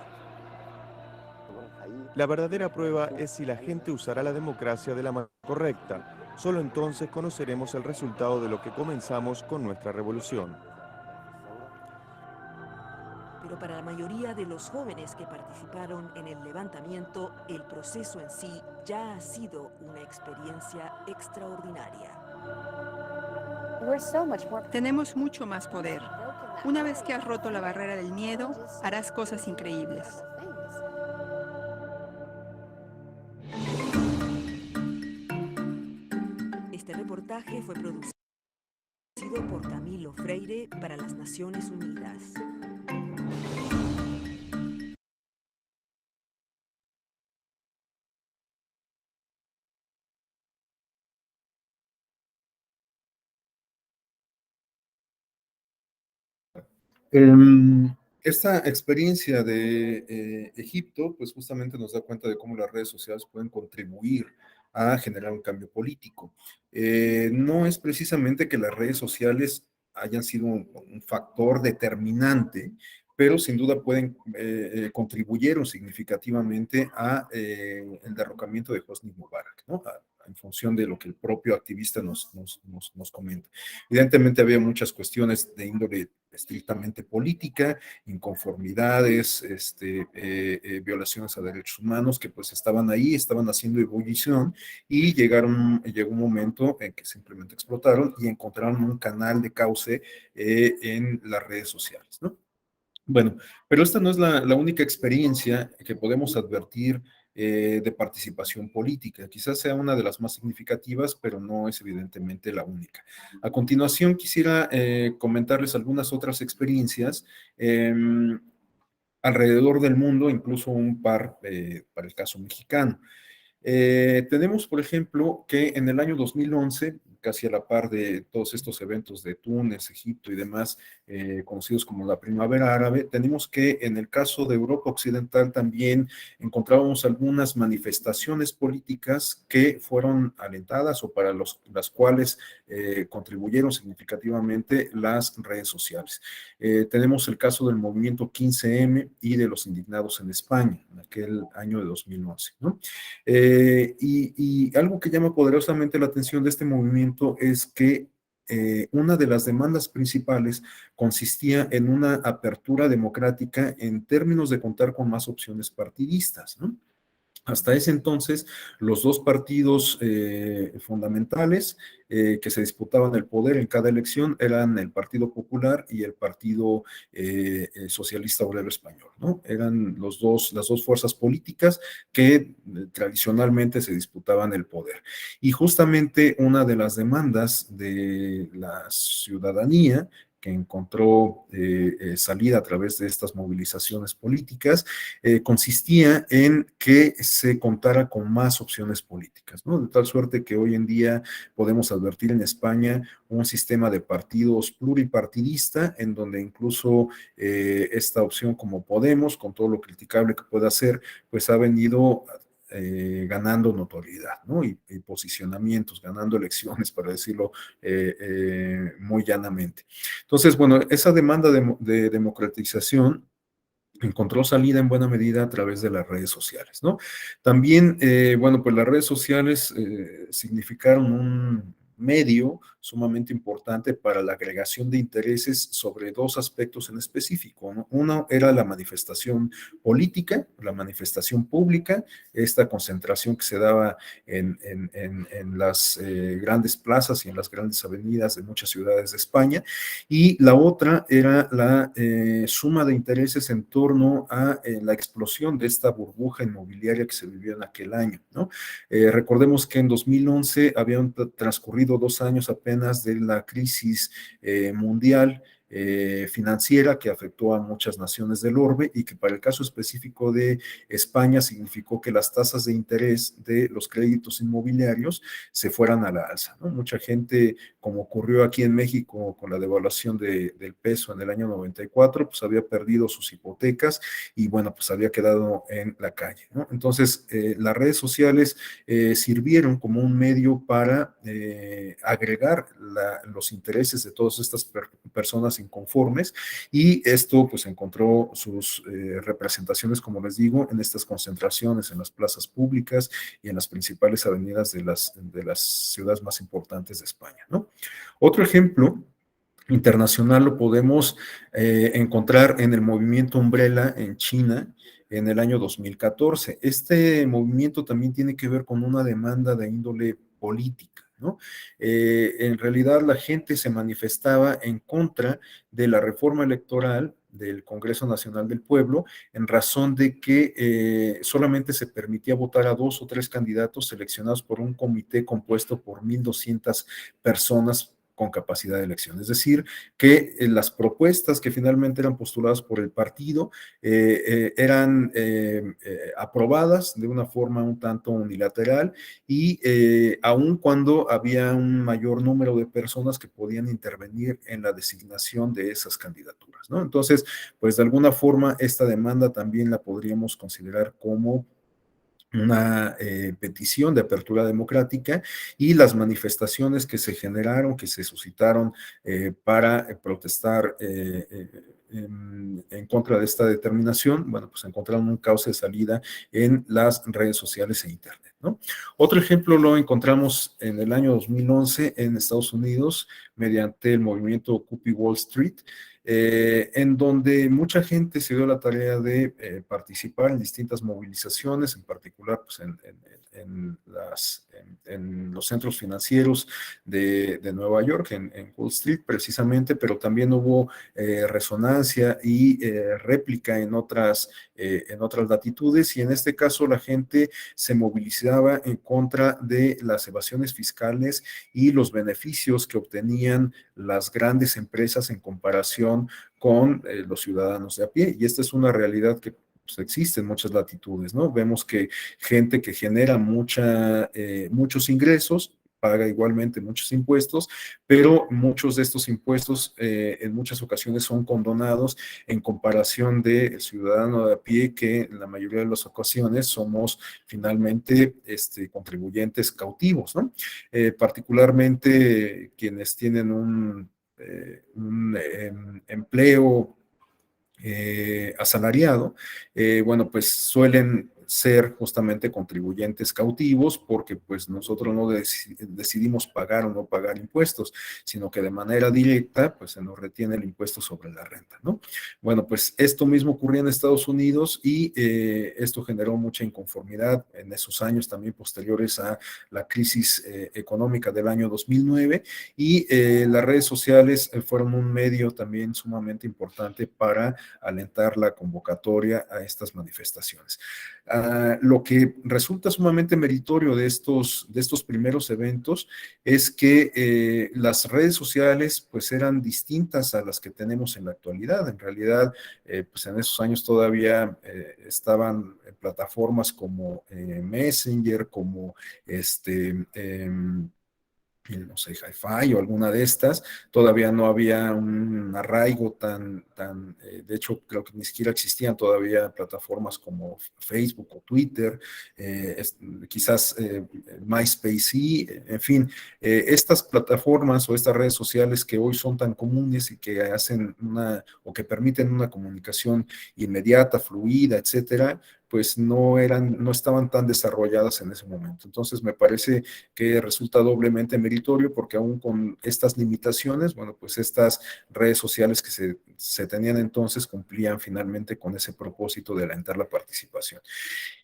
La verdadera prueba es si la gente usará la democracia de la manera correcta. Solo entonces conoceremos el resultado de lo que comenzamos con nuestra revolución. Pero para la mayoría de los jóvenes que participaron en el levantamiento, el proceso en sí ya ha sido una experiencia extraordinaria. Tenemos mucho más poder. Una vez que has roto la barrera del miedo, harás cosas increíbles. Este reportaje fue producido por Camilo Freire para las Naciones Unidas. Esta experiencia de Egipto, pues justamente nos da cuenta de cómo las redes sociales pueden contribuir a generar un cambio político. No es precisamente que las redes sociales hayan sido un factor determinante, pero sin duda contribuyeron significativamente a el derrocamiento de Hosni Mubarak, ¿no? En función de lo que el propio activista nos comenta. Evidentemente había muchas cuestiones de índole estrictamente política, inconformidades, violaciones a derechos humanos que pues estaban ahí, estaban haciendo ebullición y llegó un momento en que simplemente explotaron y encontraron un canal de cauce en las redes sociales, ¿no? Bueno, pero esta no es la única experiencia que podemos advertir de participación política. Quizás sea una de las más significativas, pero no es evidentemente la única. A continuación, quisiera comentarles algunas otras experiencias alrededor del mundo, incluso un par para el caso mexicano. Tenemos, por ejemplo, que en el año 2011, casi a la par de todos estos eventos de Túnez, Egipto y demás, conocidos como la Primavera Árabe, tenemos que en el caso de Europa Occidental también encontrábamos algunas manifestaciones políticas que fueron alentadas o para las cuales contribuyeron significativamente las redes sociales. Tenemos el caso del movimiento 15M y de los indignados en España, en aquel año de 2011, ¿no? Y algo que llama poderosamente la atención de este movimiento es que una de las demandas principales consistía en una apertura democrática en términos de contar con más opciones partidistas, ¿no? Hasta ese entonces, los dos partidos fundamentales que se disputaban el poder en cada elección eran el Partido Popular y el Partido Socialista Obrero Español, ¿no? Eran las dos fuerzas políticas que tradicionalmente se disputaban el poder. Y justamente una de las demandas de la ciudadanía que encontró salida a través de estas movilizaciones políticas, consistía en que se contara con más opciones políticas, ¿no? De tal suerte que hoy en día podemos advertir en España un sistema de partidos pluripartidista, en donde incluso esta opción como Podemos, con todo lo criticable que pueda ser, pues ha venido ganando notoriedad, ¿no? Y posicionamientos, ganando elecciones, para decirlo muy llanamente. Entonces, bueno, esa demanda de democratización encontró salida en buena medida a través de las redes sociales, ¿no? También, bueno, pues las redes sociales significaron un medio sumamente importante para la agregación de intereses sobre dos aspectos en específico, ¿no? Uno era la manifestación política, la manifestación pública, esta concentración que se daba en las grandes plazas y en las grandes avenidas de muchas ciudades de España, y la otra era la suma de intereses en torno a la explosión de esta burbuja inmobiliaria que se vivió en aquel año, ¿no? Recordemos que en 2011 habían transcurrido 2 años apenas de la crisis mundial financiera que afectó a muchas naciones del orbe y que para el caso específico de España significó que las tasas de interés de los créditos inmobiliarios se fueran a la alza, ¿no? Mucha gente, como ocurrió aquí en México con la devaluación del peso en el año 94, pues había perdido sus hipotecas y bueno, pues había quedado en la calle, ¿no? Entonces, las redes sociales sirvieron como un medio para agregar los intereses de todas estas personas inconformes, y esto pues encontró sus representaciones, como les digo, en estas concentraciones en las plazas públicas y en las principales avenidas de las ciudades más importantes de España, ¿no? Otro ejemplo internacional lo podemos encontrar en el movimiento Umbrella en China en el año 2014. Este movimiento también tiene que ver con una demanda de índole política, ¿no? En realidad la gente se manifestaba en contra de la reforma electoral del Congreso Nacional del Pueblo, en razón de que solamente se permitía votar a 2 o 3 candidatos seleccionados por un comité compuesto por 1,200 personas con capacidad de elección. Es decir, que las propuestas que finalmente eran postuladas por el partido eran aprobadas de una forma un tanto unilateral, y aun cuando había un mayor número de personas que podían intervenir en la designación de esas candidaturas, ¿no? Entonces, pues de alguna forma esta demanda también la podríamos considerar como una petición de apertura democrática, y las manifestaciones que se generaron, que se suscitaron para protestar en contra de esta determinación, bueno, pues encontraron un cauce de salida en las redes sociales e internet, ¿no? Otro ejemplo lo encontramos en el año 2011 en Estados Unidos mediante el movimiento Occupy Wall Street, en donde mucha gente se dio la tarea de participar en distintas movilizaciones, en particular pues, en los centros financieros de Nueva York, en Wall Street precisamente, pero también hubo resonancia y réplica en otras latitudes, y en este caso la gente se movilizaba en contra de las evasiones fiscales y los beneficios que obtenían las grandes empresas en comparación con los ciudadanos de a pie, y esta es una realidad que pues, existe en muchas latitudes, ¿no? Vemos que gente que genera muchos ingresos paga igualmente muchos impuestos, pero muchos de estos impuestos en muchas ocasiones son condonados en comparación del ciudadano de a pie, que en la mayoría de las ocasiones somos finalmente contribuyentes cautivos, ¿no? Particularmente quienes tienen un empleo asalariado, bueno, pues suelen ser justamente contribuyentes cautivos, porque pues nosotros no decidimos pagar o no pagar impuestos, sino que de manera directa pues se nos retiene el impuesto sobre la renta, ¿no? Bueno, pues esto mismo ocurría en Estados Unidos y esto generó mucha inconformidad en esos años también posteriores a la crisis económica del año 2009, y las redes sociales fueron un medio también sumamente importante para alentar la convocatoria a estas manifestaciones. Lo que resulta sumamente meritorio de estos primeros eventos es que las redes sociales pues eran distintas a las que tenemos en la actualidad. En realidad, pues en esos años todavía estaban plataformas como Messenger, como no sé, Hi-Fi o alguna de estas. Todavía no había un arraigo de hecho, creo que ni siquiera existían todavía plataformas como Facebook o Twitter, quizás MySpace sí, en fin, estas plataformas o estas redes sociales que hoy son tan comunes y que hacen o que permiten una comunicación inmediata, fluida, etcétera, pues no estaban tan desarrolladas en ese momento. Entonces me parece que resulta doblemente meritorio, porque aún con estas limitaciones, bueno, pues estas redes sociales que se tenían entonces cumplían finalmente con ese propósito de alentar la participación.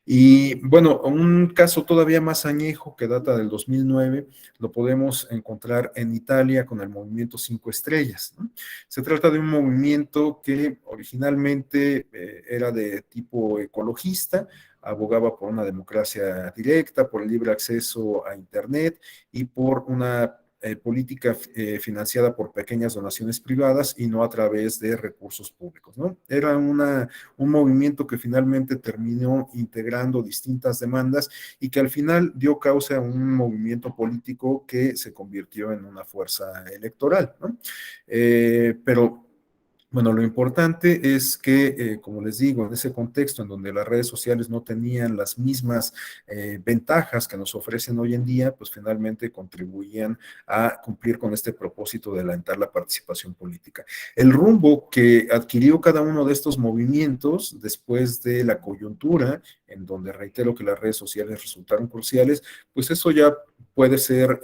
Y bueno, un caso todavía más añejo que data del 2009 lo podemos encontrar en Italia con el movimiento 5 Estrellas, ¿no? Se trata de un movimiento que originalmente era de tipo ecologista, abogaba por una democracia directa, por el libre acceso a Internet y por una política financiada por pequeñas donaciones privadas y no a través de recursos públicos, ¿no? Era un movimiento que finalmente terminó integrando distintas demandas y que al final dio causa a un movimiento político que se convirtió en una fuerza electoral, ¿no? Pero bueno, lo importante es que, como les digo, en ese contexto en donde las redes sociales no tenían las mismas ventajas que nos ofrecen hoy en día, pues finalmente contribuían a cumplir con este propósito de alentar la participación política. El rumbo que adquirió cada uno de estos movimientos después de la coyuntura, en donde reitero que las redes sociales resultaron cruciales, pues eso ya puede ser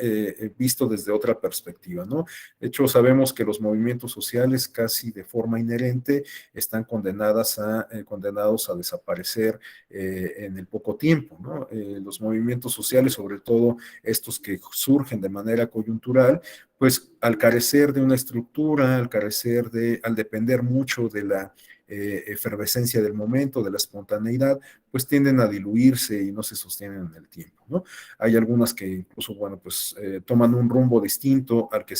visto desde otra perspectiva, ¿no? De hecho, sabemos que los movimientos sociales casi de forma inherente están condenados a desaparecer en el poco tiempo, ¿no? Los movimientos sociales, sobre todo estos que surgen de manera coyuntural, pues al carecer de una estructura, al depender mucho de la efervescencia del momento, de la espontaneidad, pues tienden a diluirse y no se sostienen en el tiempo, ¿no? Hay algunas que incluso, bueno, pues toman un rumbo distinto al que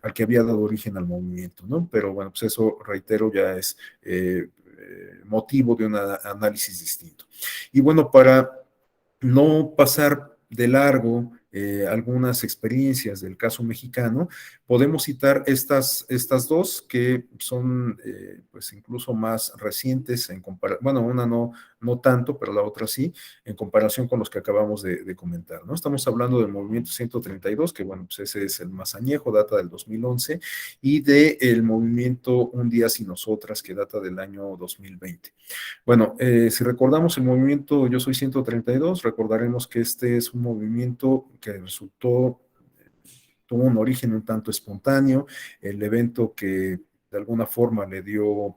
al que había dado origen al movimiento, ¿no? Pero bueno, pues eso, reitero, ya es motivo de un análisis distinto. Y bueno, para no pasar de largo algunas experiencias del caso mexicano, podemos citar estas dos que son pues incluso más recientes bueno, una no tanto, pero la otra sí, en comparación con los que acabamos de comentar, ¿no? Estamos hablando del movimiento 132, que bueno, pues ese es el más añejo, data del 2011, y del movimiento Un Día Sin Nosotras, que data del año 2020. Bueno, si recordamos el movimiento Yo Soy 132, recordaremos que este es un movimiento que tuvo un origen un tanto espontáneo. El evento que de alguna forma le dio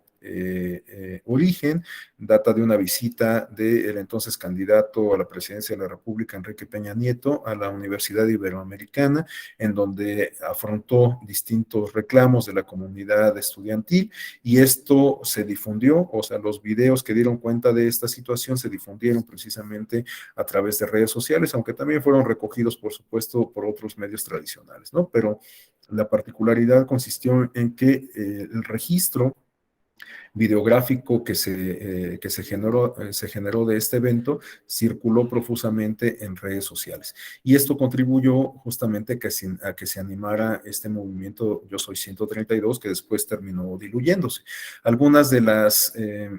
origen data de una visita del entonces candidato a la presidencia de la República, Enrique Peña Nieto, a la Universidad Iberoamericana, en donde afrontó distintos reclamos de la comunidad estudiantil, y esto se difundió, o sea, los videos que dieron cuenta de esta situación se difundieron precisamente a través de redes sociales, aunque también fueron recogidos, por supuesto, por otros medios tradicionales, ¿no? Pero la particularidad consistió en que el registro videográfico que se generó de este evento circuló profusamente en redes sociales. Y esto contribuyó justamente a que se animara este movimiento Yo Soy 132, que después terminó diluyéndose. Algunas de las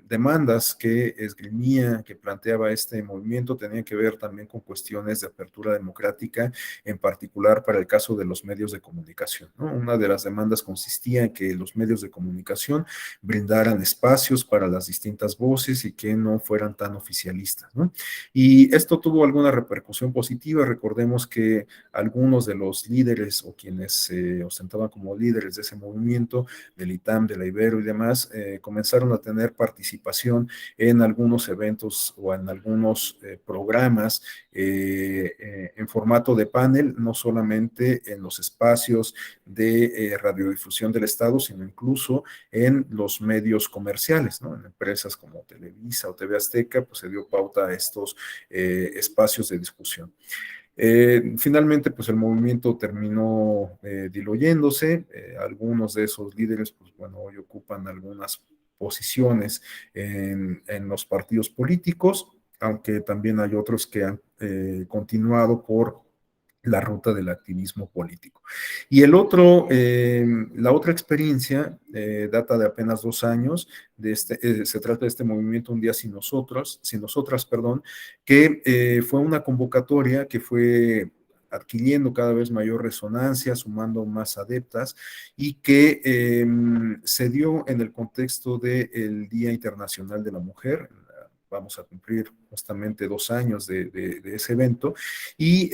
demandas que esgrimía, que planteaba este movimiento, tenían que ver también con cuestiones de apertura democrática, en particular para el caso de los medios de comunicación, ¿no? Una de las demandas consistía en que los medios de comunicación brindaran espacios para las distintas voces y que no fueran tan oficialistas, ¿no? Y esto tuvo alguna repercusión positiva. Recordemos que algunos de los líderes o quienes se ostentaban como líderes de ese movimiento, del ITAM, de la Ibero y demás, comenzaron a tener participación en algunos eventos o en algunos programas en formato de panel, no solamente en los espacios de radiodifusión del Estado, sino incluso en los medios comerciales, ¿no? En empresas como Televisa o TV Azteca, pues se dio pauta a estos espacios de discusión. Finalmente, pues el movimiento terminó diluyéndose. Algunos de esos líderes, pues bueno, hoy ocupan algunas posiciones en los partidos políticos, aunque también hay otros que han continuado por la ruta del activismo político. Y la otra experiencia data de apenas 2 años. Se trata de este movimiento Un Día Sin Nosotras, perdón, que fue una convocatoria que fue adquiriendo cada vez mayor resonancia, sumando más adeptas, y que se dio en el contexto del Día Internacional de la Mujer. Vamos a cumplir justamente 2 años de ese evento, y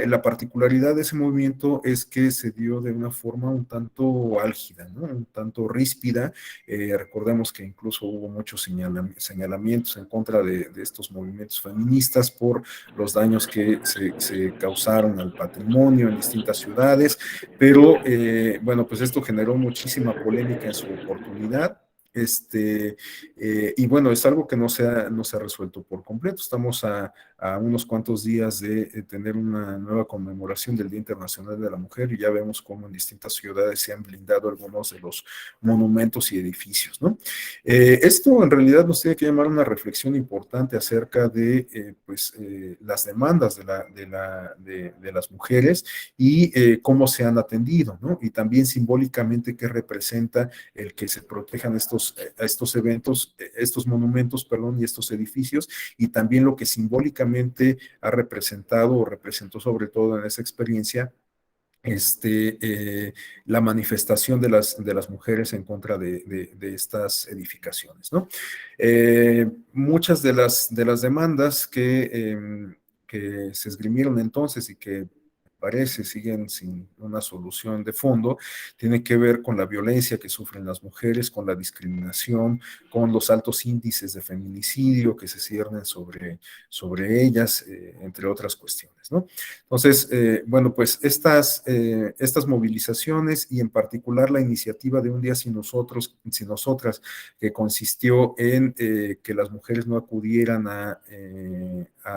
la particularidad de ese movimiento es que se dio de una forma un tanto álgida, ¿no? Un tanto ríspida. Recordemos que incluso hubo muchos señalamientos en contra de estos movimientos feministas por los daños que se causaron al patrimonio en distintas ciudades, pero bueno, pues esto generó muchísima polémica en su oportunidad. Y bueno, es algo que no se ha resuelto por completo. Estamos a unos cuantos días de tener una nueva conmemoración del Día Internacional de la Mujer, y ya vemos cómo en distintas ciudades se han blindado algunos de los monumentos y edificios, ¿no? Esto en realidad nos tiene que llamar a una reflexión importante acerca de las demandas de las mujeres y cómo se han atendido, ¿no? Y también simbólicamente qué representa el que se protejan estos eventos, estos monumentos, perdón, y estos edificios, y también lo que simbólicamente ha representado o representó sobre todo en esa experiencia la manifestación de las mujeres en contra de estas edificaciones, ¿no? Muchas de las demandas que se esgrimieron entonces y que parece siguen sin una solución de fondo, tiene que ver con la violencia que sufren las mujeres, con la discriminación, con los altos índices de feminicidio que se ciernen sobre ellas, entre otras cuestiones, ¿no? Entonces, bueno, pues estas movilizaciones, y en particular la iniciativa de Un Día Sin Nosotras, que consistió en que las mujeres no acudieran a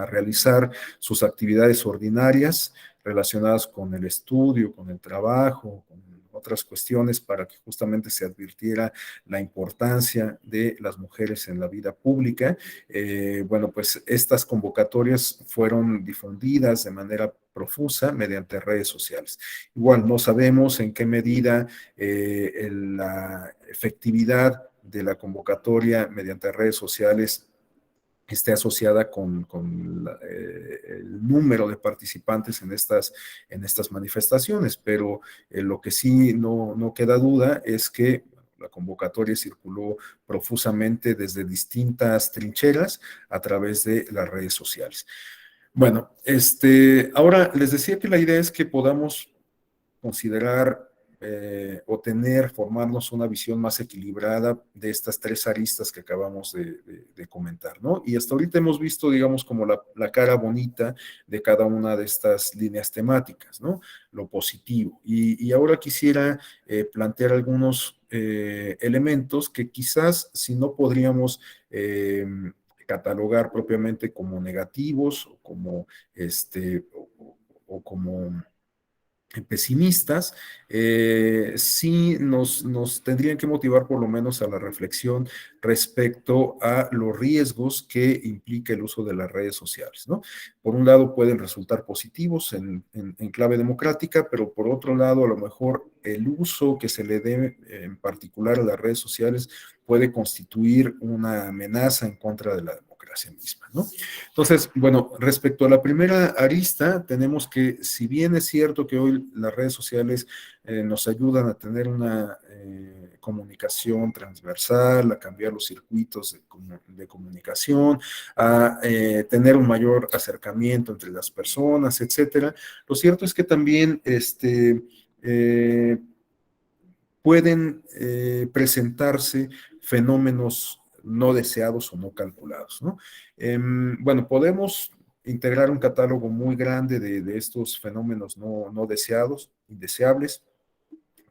realizar sus actividades ordinarias relacionadas con el estudio, con el trabajo, con otras cuestiones, para que justamente se advirtiera la importancia de las mujeres en la vida pública. Bueno, pues estas convocatorias fueron difundidas de manera profusa mediante redes sociales. Igual no sabemos en qué medida la efectividad de la convocatoria mediante redes sociales esté asociada con el número de participantes en estas manifestaciones, pero lo que sí no queda duda es que la convocatoria circuló profusamente desde distintas trincheras a través de las redes sociales. Bueno, ahora les decía que la idea es que podamos considerar formarnos una visión más equilibrada de estas tres aristas que acabamos de comentar, ¿no? Y hasta ahorita hemos visto, digamos, como la cara bonita de cada una de estas líneas temáticas, ¿no? Lo positivo. Y ahora quisiera plantear algunos elementos que quizás, si no podríamos catalogar propiamente como negativos o como pesimistas, sí nos tendrían que motivar por lo menos a la reflexión respecto a los riesgos que implica el uso de las redes sociales, ¿no? Por un lado pueden resultar positivos en clave democrática, pero por otro lado a lo mejor el uso que se le dé en particular a las redes sociales puede constituir una amenaza en contra de la democracia misma, ¿no? Entonces, bueno, respecto a la primera arista, tenemos que, si bien es cierto que hoy las redes sociales nos ayudan a tener una comunicación transversal, a cambiar los circuitos de comunicación, a tener un mayor acercamiento entre las personas, etcétera, lo cierto es que también pueden presentarse fenómenos no deseados o no calculados, ¿no? Bueno, podemos integrar un catálogo muy grande de estos fenómenos no deseados, indeseables,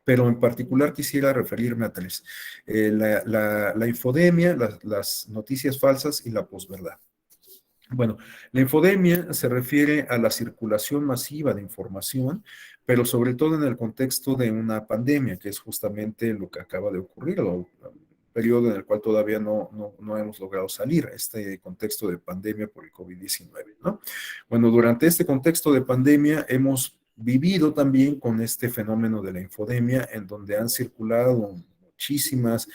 pero en particular quisiera referirme a tres. La infodemia, las noticias falsas y la posverdad. Bueno, la infodemia se refiere a la circulación masiva de información, pero sobre todo en el contexto de una pandemia, que es justamente lo que acaba de ocurrir, el periodo en el cual todavía no hemos logrado salir, este contexto de pandemia por el COVID-19, ¿no? Bueno, durante este contexto de pandemia hemos vivido también con este fenómeno de la infodemia, en donde han circulado muchísimas,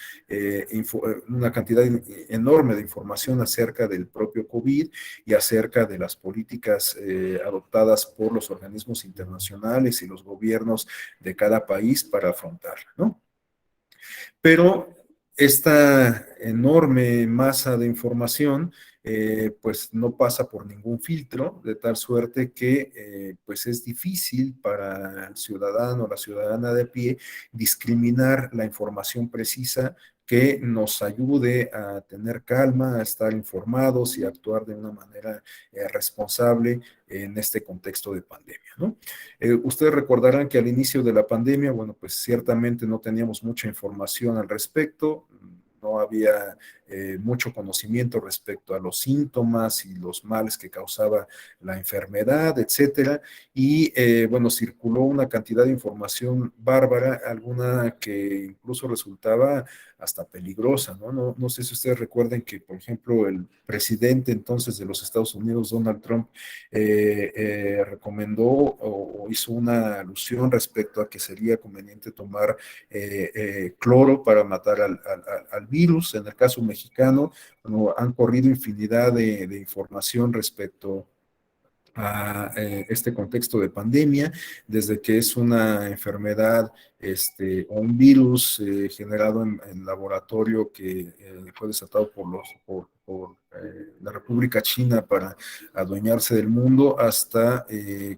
una cantidad enorme de información acerca del propio COVID y acerca de las políticas adoptadas por los organismos internacionales y los gobiernos de cada país para afrontarla, ¿no? Pero esta enorme masa de información pues no pasa por ningún filtro, de tal suerte que pues es difícil para el ciudadano o la ciudadana de a pie discriminar la información precisa que nos ayude a tener calma, a estar informados y a actuar de una manera responsable en este contexto de pandemia, ¿no? Ustedes recordarán que al inicio de la pandemia, bueno, pues ciertamente no teníamos mucha información al respecto, no había mucho conocimiento respecto a los síntomas y los males que causaba la enfermedad, etcétera, y bueno, circuló una cantidad de información bárbara, alguna que incluso resultaba hasta peligrosa, ¿no? No sé si ustedes recuerden que, por ejemplo, el presidente entonces de los Estados Unidos, Donald Trump, recomendó o hizo una alusión respecto a que sería conveniente tomar cloro para matar al virus. En el caso mexicano, bueno, han corrido infinidad de información respecto a este contexto de pandemia, desde que es una enfermedad o un virus generado en laboratorio que fue desatado por la República China para adueñarse del mundo, hasta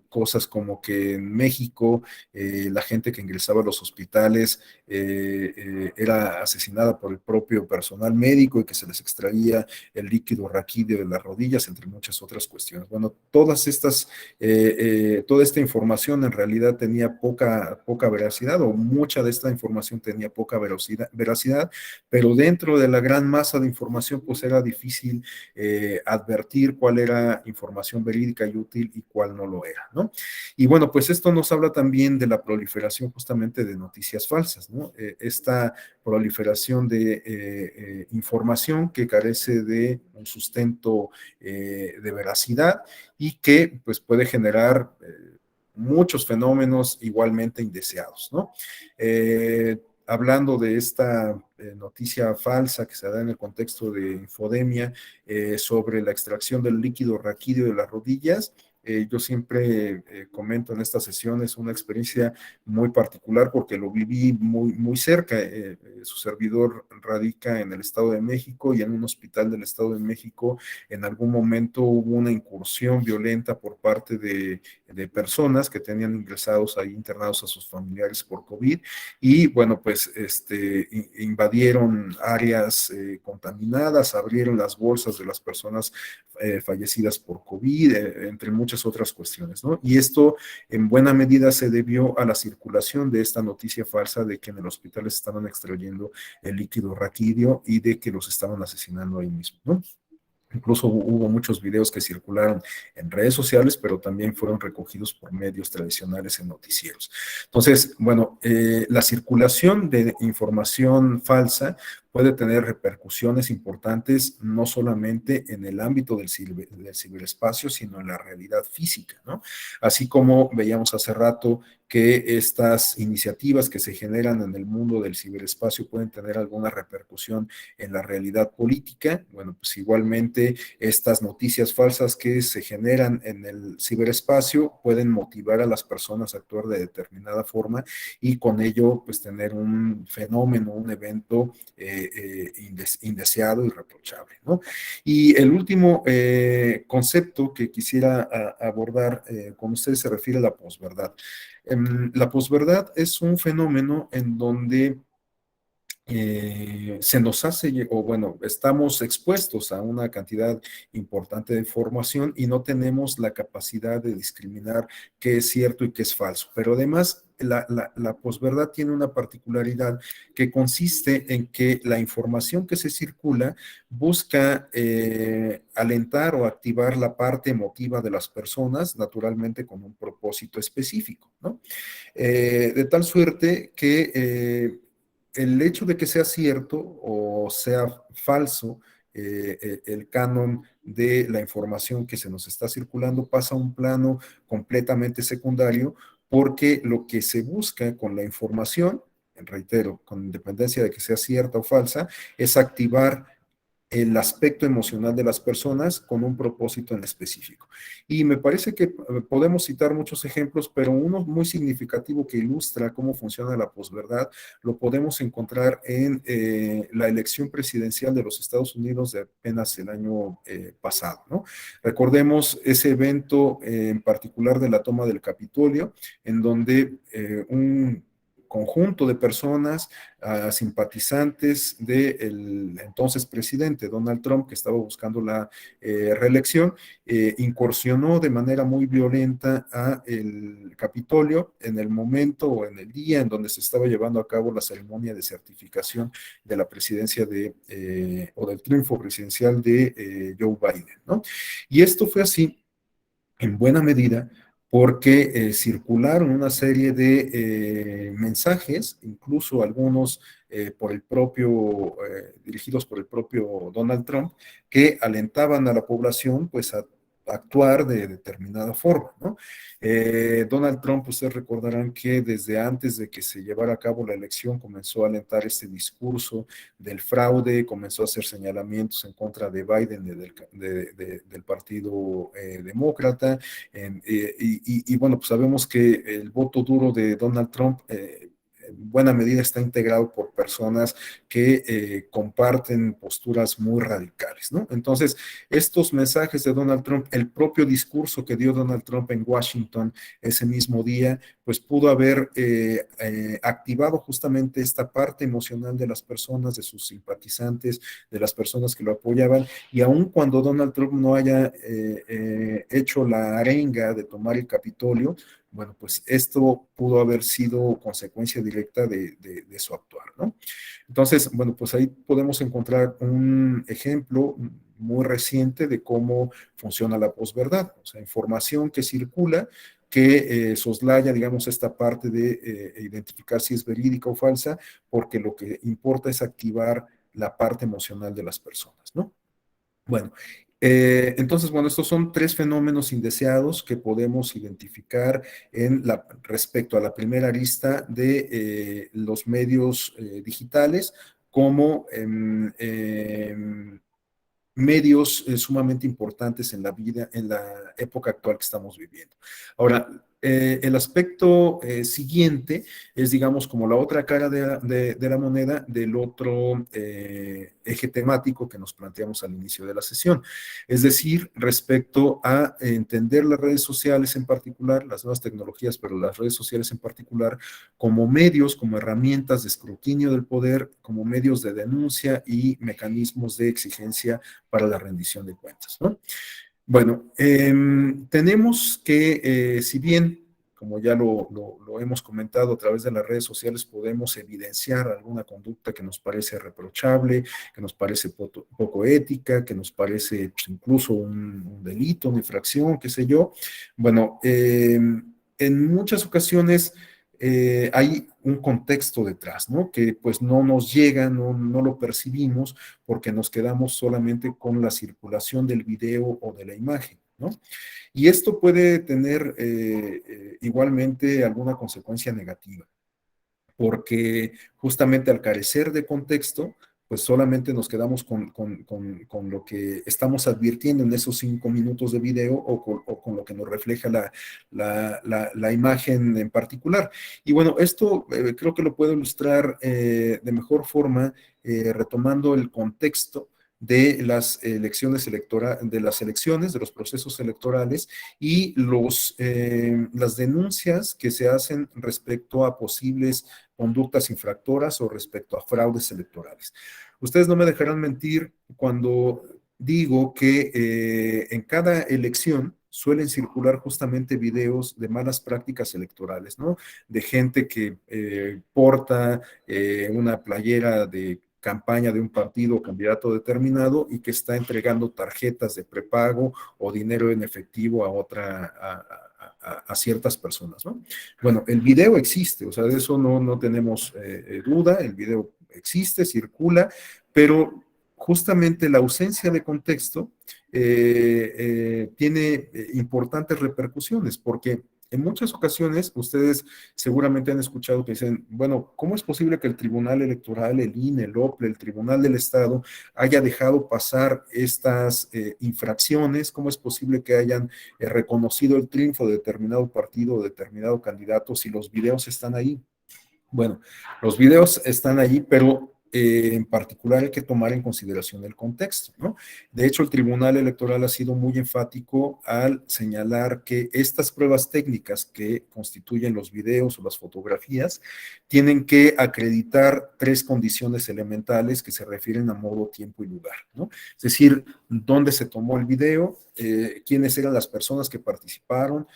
cosas como que en México la gente que ingresaba a los hospitales era asesinada por el propio personal médico y que se les extraía el líquido raquídeo de las rodillas, entre muchas otras cuestiones. Bueno, toda esta información en realidad tenía poca veracidad, o mucha de esta información tenía poca veracidad, pero dentro de la gran masa de información pues era difícil advertir cuál era información verídica y útil y cuál no lo era, ¿no? Y bueno, pues esto nos habla también de la proliferación justamente de noticias falsas, ¿no? Esta proliferación de información que carece de un sustento de veracidad y que pues puede generar muchos fenómenos igualmente indeseados, ¿no? Hablando de esta noticia falsa que se da en el contexto de infodemia sobre la extracción del líquido raquídeo de las rodillas, yo siempre comento en estas sesiones una experiencia muy particular porque lo viví muy cerca. Su servidor radica en el Estado de México y en un hospital del Estado de México en algún momento hubo una incursión violenta por parte de personas que tenían ingresados ahí, internados a sus familiares por COVID, y bueno, pues invadieron áreas contaminadas, abrieron las bolsas de las personas fallecidas por COVID, entre muchas otras cuestiones, ¿no? Y esto en buena medida se debió a la circulación de esta noticia falsa de que en el hospital estaban extrayendo el líquido raquídeo y de que los estaban asesinando ahí mismo, ¿no? Incluso hubo muchos videos que circularon en redes sociales, pero también fueron recogidos por medios tradicionales en noticieros. Entonces, bueno, la circulación de información falsa puede tener repercusiones importantes no solamente en el ámbito del ciberespacio, sino en la realidad física, ¿no? Así como veíamos hace rato que estas iniciativas que se generan en el mundo del ciberespacio pueden tener alguna repercusión en la realidad política. Bueno, pues igualmente estas noticias falsas que se generan en el ciberespacio pueden motivar a las personas a actuar de determinada forma y con ello pues tener un fenómeno, un evento indeseado y reprochable, ¿no? Y el último concepto que quisiera abordar con ustedes se refiere a la posverdad. La posverdad es un fenómeno en donde se nos hace, o bueno, estamos expuestos a una cantidad importante de información y no tenemos la capacidad de discriminar qué es cierto y qué es falso. Pero además, la posverdad tiene una particularidad que consiste en que la información que se circula busca alentar o activar la parte emotiva de las personas, naturalmente con un propósito específico, ¿no? De tal suerte que el hecho de que sea cierto o sea falso, el canon de la información que se nos está circulando pasa a un plano completamente secundario, porque lo que se busca con la información, reitero, con independencia de que sea cierta o falsa, es activar el aspecto emocional de las personas con un propósito en específico. Y me parece que podemos citar muchos ejemplos, pero uno muy significativo que ilustra cómo funciona la posverdad lo podemos encontrar en la elección presidencial de los Estados Unidos de apenas el año pasado, ¿no? Recordemos ese evento en particular de la toma del Capitolio, en donde un conjunto de personas, simpatizantes del entonces presidente Donald Trump, que estaba buscando la reelección, incursionó de manera muy violenta a el Capitolio en el momento o en el día en donde se estaba llevando a cabo la ceremonia de certificación de la presidencia o del triunfo presidencial de Joe Biden, ¿no? Y esto fue así en buena medida porque circularon una serie de mensajes, incluso algunos dirigidos por el propio Donald Trump, que alentaban a la población pues a actuar de determinada forma, ¿no? Donald Trump, ustedes recordarán que desde antes de que se llevara a cabo la elección comenzó a alentar este discurso del fraude, comenzó a hacer señalamientos en contra de Biden del Partido Demócrata, y bueno, pues sabemos que el voto duro de Donald Trump en buena medida está integrado por personas que comparten posturas muy radicales, ¿no? Entonces, estos mensajes de Donald Trump, el propio discurso que dio Donald Trump en Washington ese mismo día, pues pudo haber activado justamente esta parte emocional de las personas, de sus simpatizantes, de las personas que lo apoyaban, y aun cuando Donald Trump no haya hecho la arenga de tomar el Capitolio, bueno, pues esto pudo haber sido consecuencia directa de su actuar, ¿no? Entonces, bueno, pues ahí podemos encontrar un ejemplo muy reciente de cómo funciona la posverdad, o sea, información que circula que soslaya, digamos, esta parte de identificar si es verídica o falsa, porque lo que importa es activar la parte emocional de las personas, ¿no? Bueno, entonces, bueno, estos son tres fenómenos indeseados que podemos identificar respecto a la primera arista de los medios digitales como medios sumamente importantes en la vida, en la época actual que estamos viviendo. Ahora, el aspecto siguiente es, digamos, como la otra cara de la moneda del otro eje temático que nos planteamos al inicio de la sesión. Es decir, respecto a entender las redes sociales en particular, las nuevas tecnologías, pero las redes sociales en particular, como medios, como herramientas de escrutinio del poder, como medios de denuncia y mecanismos de exigencia para la rendición de cuentas, ¿no? Bueno, tenemos que, si bien como ya lo hemos comentado a través de las redes sociales, podemos evidenciar alguna conducta que nos parece reprochable, que nos parece poco ética, que nos parece pues, incluso un delito, una infracción, qué sé yo. Bueno, en muchas ocasiones hay un contexto detrás, ¿no? Que pues no nos llega, no lo percibimos porque nos quedamos solamente con la circulación del video o de la imagen, ¿no? Y esto puede tener igualmente alguna consecuencia negativa, porque justamente al carecer de contexto, pues solamente nos quedamos con lo que estamos advirtiendo en esos 5 minutos de video o con lo que nos refleja la imagen en particular. Y bueno, esto creo que lo puedo ilustrar de mejor forma retomando el contexto de las elecciones de los procesos electorales y las denuncias que se hacen respecto a posibles conductas infractoras o respecto a fraudes electorales. Ustedes no me dejarán mentir cuando digo que en cada elección suelen circular justamente videos de malas prácticas electorales, ¿no? De gente que porta una playera de campaña de un partido o candidato determinado y que está entregando tarjetas de prepago o dinero en efectivo a ciertas personas, ¿no? Bueno, el video existe, o sea, de eso no tenemos duda, el video existe, circula, pero justamente la ausencia de contexto tiene importantes repercusiones, porque en muchas ocasiones ustedes seguramente han escuchado que dicen, bueno, ¿cómo es posible que el Tribunal Electoral, el INE, el OPLE, el Tribunal del Estado haya dejado pasar estas infracciones? ¿Cómo es posible que hayan reconocido el triunfo de determinado partido o determinado candidato si los videos están ahí? Bueno, los videos están allí, pero en particular hay que tomar en consideración el contexto, ¿no? De hecho, el Tribunal Electoral ha sido muy enfático al señalar que estas pruebas técnicas que constituyen los videos o las fotografías tienen que acreditar 3 condiciones elementales que se refieren a modo, tiempo y lugar, ¿no? Es decir, dónde se tomó el video, quiénes eran las personas que participaron,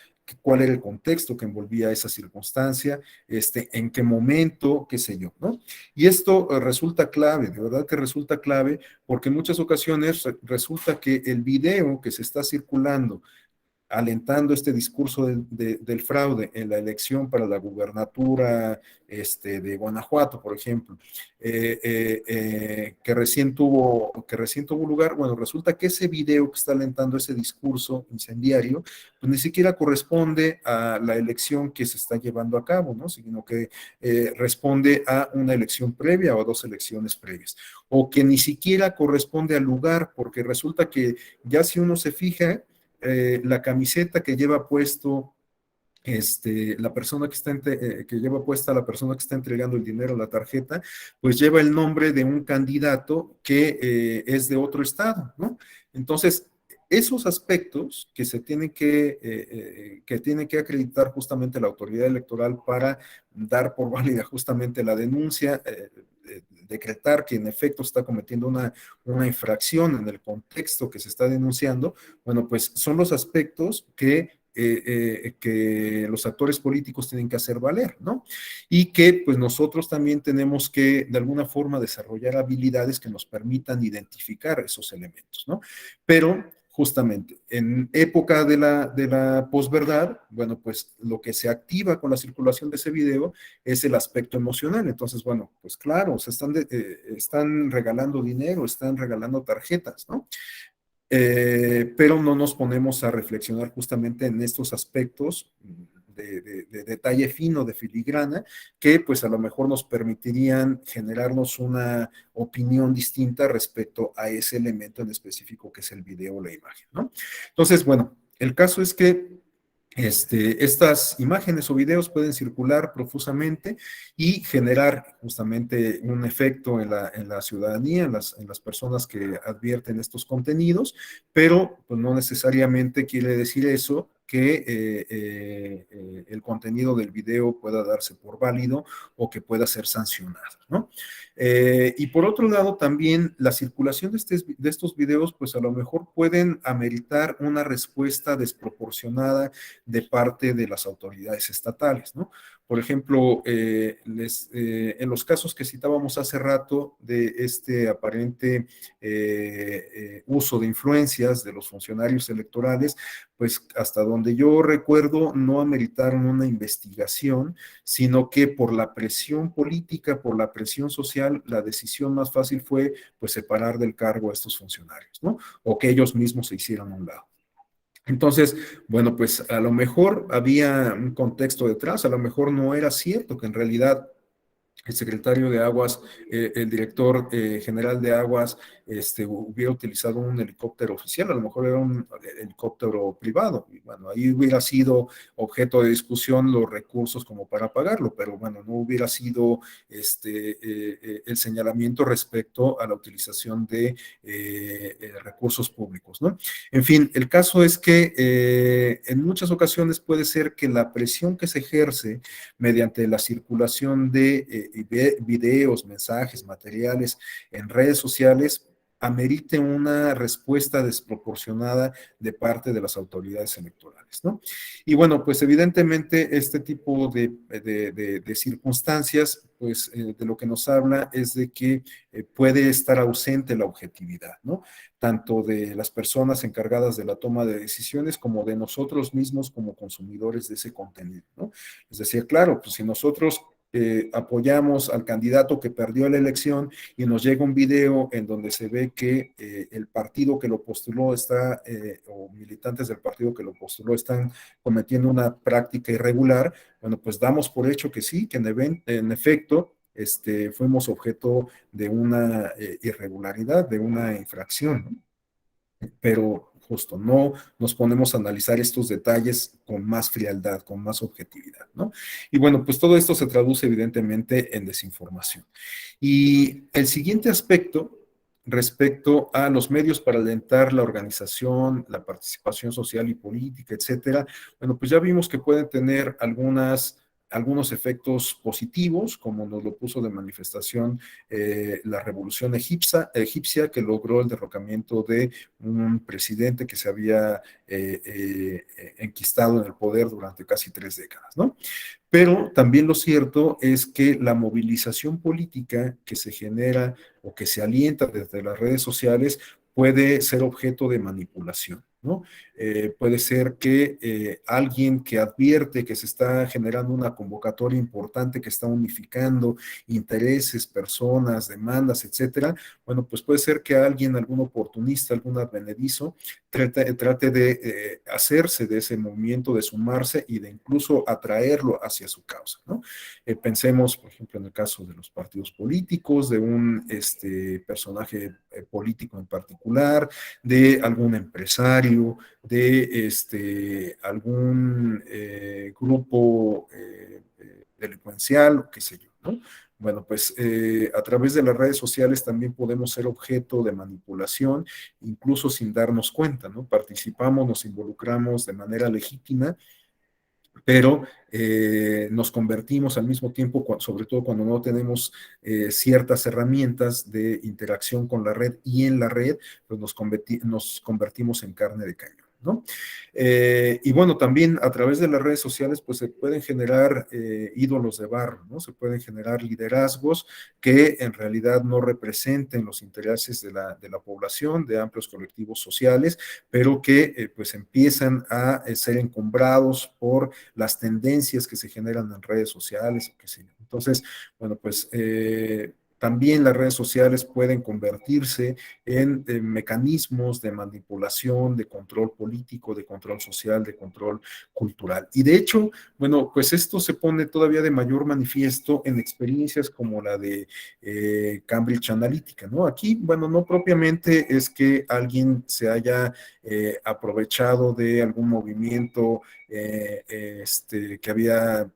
cuál era el contexto que envolvía esa circunstancia, en qué momento, qué sé yo, ¿no? Y esto resulta clave, de verdad que resulta clave, porque en muchas ocasiones resulta que el video que se está circulando alentando este discurso del fraude en la elección para la gubernatura de Guanajuato, por ejemplo, que recién tuvo lugar. Bueno, resulta que ese video que está alentando ese discurso incendiario, pues ni siquiera corresponde a la elección que se está llevando a cabo, ¿no? Sino que responde a una elección previa o a 2 elecciones previas, o que ni siquiera corresponde al lugar, porque resulta que ya si uno se fija, la camiseta que lleva puesto la persona que lleva puesta la persona que está entregando el dinero, la tarjeta, pues lleva el nombre de un candidato que es de otro estado, ¿no? Entonces, esos aspectos que se tienen que tiene que acreditar justamente la autoridad electoral para dar por válida justamente la denuncia, decretar que en efecto está cometiendo una infracción en el contexto que se está denunciando, bueno, pues son los aspectos que los actores políticos tienen que hacer valer, ¿no? Y que pues nosotros también tenemos que de alguna forma desarrollar habilidades que nos permitan identificar esos elementos, ¿no? Pero justamente en época de la posverdad, bueno, pues lo que se activa con la circulación de ese video es el aspecto emocional. Entonces, bueno, pues claro, se están regalando dinero, están regalando tarjetas, ¿no? Pero no nos ponemos a reflexionar justamente en estos aspectos de detalle fino, de filigrana, que pues a lo mejor nos permitirían generarnos una opinión distinta respecto a ese elemento en específico que es el video o la imagen, ¿no? Entonces, bueno, el caso es que estas imágenes o videos pueden circular profusamente y generar justamente un efecto en la ciudadanía, en las personas que advierten estos contenidos, pero pues, no necesariamente quiere decir eso que el contenido del video pueda darse por válido o que pueda ser sancionado, ¿no? Y por otro lado, también la circulación de estos videos, pues a lo mejor pueden ameritar una respuesta desproporcionada de parte de las autoridades estatales, ¿no? Por ejemplo, en los casos que citábamos hace rato de este aparente uso de influencias de los funcionarios electorales, pues hasta donde yo recuerdo no ameritaron una investigación, sino que por la presión política, por la presión social, la decisión más fácil fue pues separar del cargo a estos funcionarios, ¿no? O que ellos mismos se hicieran a un lado. Entonces, bueno, pues a lo mejor había un contexto detrás, a lo mejor no era cierto que en realidad el secretario de Aguas, el director general de Aguas, hubiera utilizado un helicóptero oficial, a lo mejor era un helicóptero privado, y bueno, ahí hubiera sido objeto de discusión los recursos como para pagarlo, pero bueno, no hubiera sido el señalamiento respecto a la utilización de recursos públicos, ¿no? En fin, el caso es que en muchas ocasiones puede ser que la presión que se ejerce mediante la circulación de videos, mensajes, materiales en redes sociales, amerite una respuesta desproporcionada de parte de las autoridades electorales, ¿no? Y bueno, pues evidentemente este tipo de circunstancias, pues de lo que nos habla es de que puede estar ausente la objetividad, ¿no? Tanto de las personas encargadas de la toma de decisiones como de nosotros mismos como consumidores de ese contenido, ¿no? Es decir, claro, pues si nosotros apoyamos al candidato que perdió la elección y nos llega un video en donde se ve que el partido que lo postuló está, o militantes del partido que lo postuló están cometiendo una práctica irregular, bueno, pues damos por hecho que sí, que en efecto fuimos objeto de una irregularidad, de una infracción, ¿no? Pero justo no nos ponemos a analizar estos detalles con más frialdad, con más objetividad, ¿no? Y bueno, pues todo esto se traduce evidentemente en desinformación. Y el siguiente aspecto respecto a los medios para alentar la organización, la participación social y política, etcétera, bueno, pues ya vimos que pueden tener algunos efectos positivos, como nos lo puso de manifestación la revolución egipcia, que logró el derrocamiento de un presidente que se había enquistado en el poder durante casi 3 décadas, ¿no? Pero también lo cierto es que la movilización política que se genera o que se alienta desde las redes sociales puede ser objeto de manipulación, ¿no? Puede ser que alguien que advierte que se está generando una convocatoria importante que está unificando intereses, personas, demandas, etcétera, bueno, pues puede ser que alguien, algún oportunista, algún advenedizo, trate de hacerse de ese movimiento, de sumarse y de incluso atraerlo hacia su causa, ¿no? Pensemos, por ejemplo, en el caso de los partidos políticos, de un personaje político en particular, de algún empresario, de algún grupo delincuencial, qué sé yo, ¿no? Bueno, pues a través de las redes sociales también podemos ser objeto de manipulación, incluso sin darnos cuenta, ¿no? Participamos, nos involucramos de manera legítima, pero nos convertimos al mismo tiempo, sobre todo cuando no tenemos ciertas herramientas de interacción con la red y en la red, pues nos convertimos en carne de cañón, ¿no? Y bueno, también a través de las redes sociales, pues se pueden generar ídolos de barro, ¿no? Se pueden generar liderazgos que en realidad no representen los intereses de la población, de amplios colectivos sociales, pero que pues empiezan a ser encumbrados por las tendencias que se generan en redes sociales, o qué sé yo. Entonces, bueno, pues también las redes sociales pueden convertirse en mecanismos de manipulación, de control político, de control social, de control cultural. Y de hecho, bueno, pues esto se pone todavía de mayor manifiesto en experiencias como la de Cambridge Analytica, ¿no? Aquí, bueno, no propiamente es que alguien se haya aprovechado de algún movimiento que había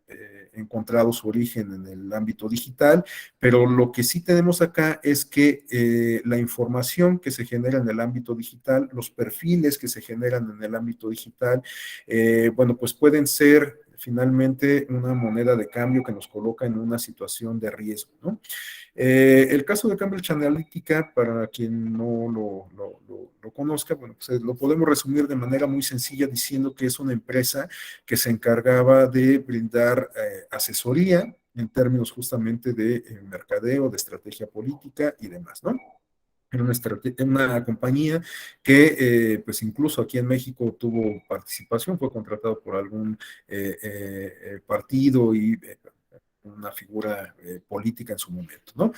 encontrado su origen en el ámbito digital, pero lo que sí tenemos acá es que la información que se genera en el ámbito digital, los perfiles que se generan en el ámbito digital, bueno, pues pueden ser finalmente una moneda de cambio que nos coloca en una situación de riesgo, ¿no? El caso de Cambridge Analytica, para quien no lo conozca, bueno, pues lo podemos resumir de manera muy sencilla diciendo que es una empresa que se encargaba de brindar asesoría en términos justamente de mercadeo, de estrategia política y demás, ¿no? Era una compañía que, pues incluso aquí en México tuvo participación, fue contratado por algún partido y una figura política en su momento, ¿no?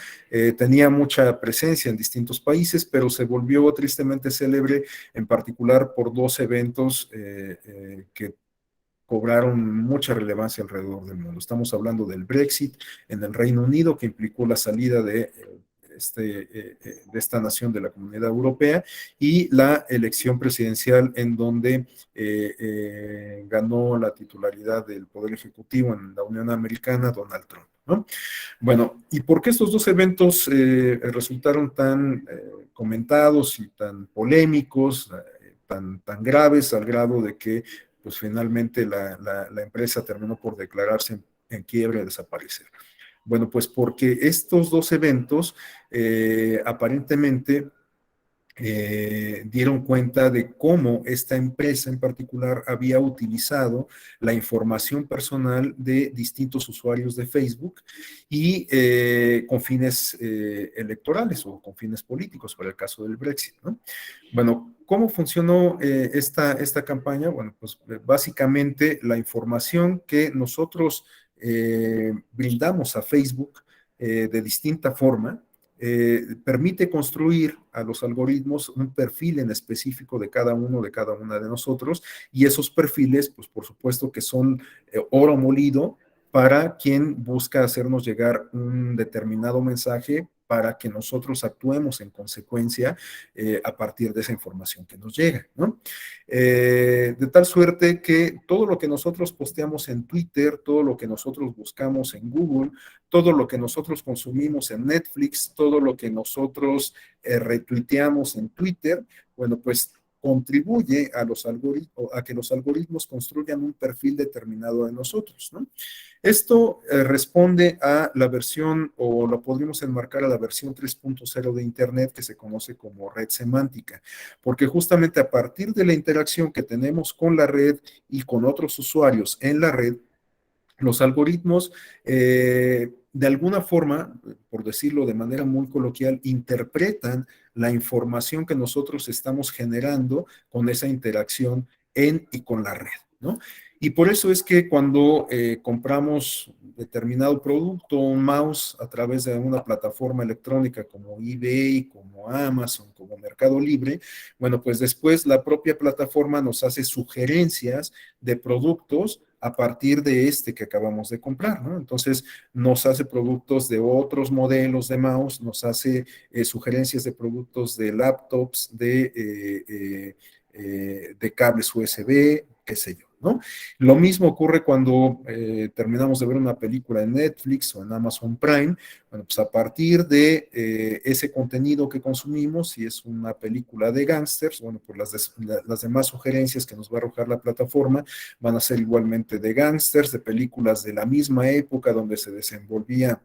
Tenía mucha presencia en distintos países, pero se volvió tristemente célebre, en particular por dos eventos que cobraron mucha relevancia alrededor del mundo. Estamos hablando del Brexit en el Reino Unido, que implicó la salida de esta nación de la Comunidad Europea, y la elección presidencial en donde ganó la titularidad del Poder Ejecutivo en la Unión Americana Donald Trump, ¿no? Bueno, ¿y por qué estos dos eventos resultaron tan comentados y tan polémicos, tan graves, al grado de que pues finalmente la empresa terminó por declararse en quiebra y desaparecer? Bueno, pues porque estos dos eventos aparentemente dieron cuenta de cómo esta empresa en particular había utilizado la información personal de distintos usuarios de Facebook y con fines electorales o con fines políticos, para el caso del Brexit, ¿no? Bueno, ¿cómo funcionó esta campaña? Bueno, pues básicamente la información que nosotros brindamos a Facebook de distinta forma, permite construir a los algoritmos un perfil en específico de cada uno, de cada una de nosotros, y esos perfiles, pues por supuesto que son oro molido para quien busca hacernos llegar un determinado mensaje para que nosotros actuemos en consecuencia a partir de esa información que nos llega, ¿no? De tal suerte que todo lo que nosotros posteamos en Twitter, todo lo que nosotros buscamos en Google, todo lo que nosotros consumimos en Netflix, todo lo que nosotros retuiteamos en Twitter, bueno, pues contribuye a que los algoritmos construyan un perfil determinado de nosotros, ¿no? Esto responde a la versión, o lo podríamos enmarcar a la versión 3.0 de Internet, que se conoce como red semántica, porque justamente a partir de la interacción que tenemos con la red y con otros usuarios en la red, los algoritmos, de alguna forma, por decirlo de manera muy coloquial, interpretan la información que nosotros estamos generando con esa interacción en y con la red, ¿no? Y por eso es que cuando compramos determinado producto, un mouse, a través de una plataforma electrónica como eBay, como Amazon, como Mercado Libre, bueno, pues después la propia plataforma nos hace sugerencias de productos a partir de este que acabamos de comprar, ¿no? Entonces, nos hace productos de otros modelos de mouse, nos hace sugerencias de productos de laptops, de cables USB, qué sé yo, ¿no? Lo mismo ocurre cuando terminamos de ver una película en Netflix o en Amazon Prime. Bueno, pues a partir de ese contenido que consumimos, si es una película de gángsters, bueno, pues las demás sugerencias que nos va a arrojar la plataforma van a ser igualmente de gángsters, de películas de la misma época donde se desenvolvía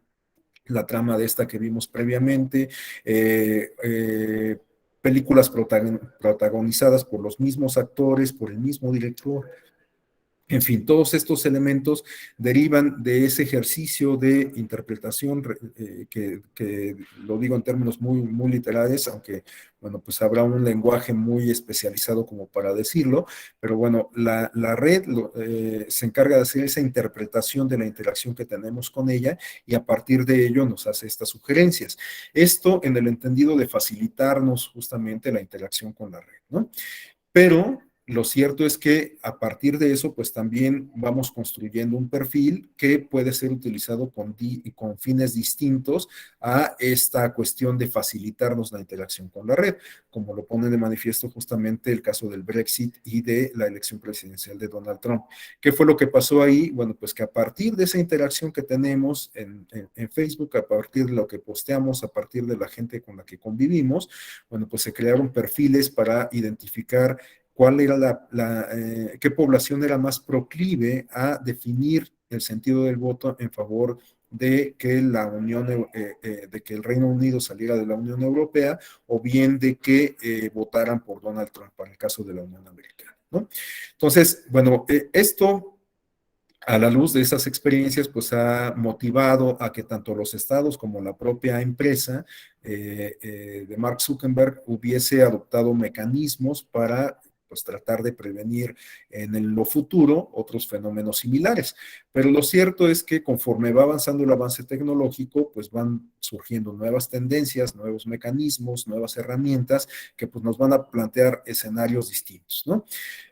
la trama de esta que vimos previamente, películas protagonizadas por los mismos actores, por el mismo director. En fin, todos estos elementos derivan de ese ejercicio de interpretación que lo digo en términos muy, muy literales, aunque, bueno, pues habrá un lenguaje muy especializado como para decirlo, pero bueno, la red se encarga de hacer esa interpretación de la interacción que tenemos con ella y a partir de ello nos hace estas sugerencias. Esto en el entendido de facilitarnos justamente la interacción con la red, ¿no? Pero lo cierto es que a partir de eso, pues también vamos construyendo un perfil que puede ser utilizado con fines distintos a esta cuestión de facilitarnos la interacción con la red, como lo pone de manifiesto justamente el caso del Brexit y de la elección presidencial de Donald Trump. ¿Qué fue lo que pasó ahí? Bueno, pues que a partir de esa interacción que tenemos en Facebook, a partir de lo que posteamos, a partir de la gente con la que convivimos, bueno, pues se crearon perfiles para identificar cuál era qué población era más proclive a definir el sentido del voto en favor de que de que el Reino Unido saliera de la Unión Europea, o bien de que votaran por Donald Trump para el caso de la Unión Americana, ¿no? Entonces, bueno, esto, a la luz de esas experiencias, pues ha motivado a que tanto los estados como la propia empresa de Mark Zuckerberg hubiese adoptado mecanismos para, pues, tratar de prevenir en lo futuro otros fenómenos similares. Pero lo cierto es que conforme va avanzando el avance tecnológico, pues van surgiendo nuevas tendencias, nuevos mecanismos, nuevas herramientas que pues nos van a plantear escenarios distintos, ¿no?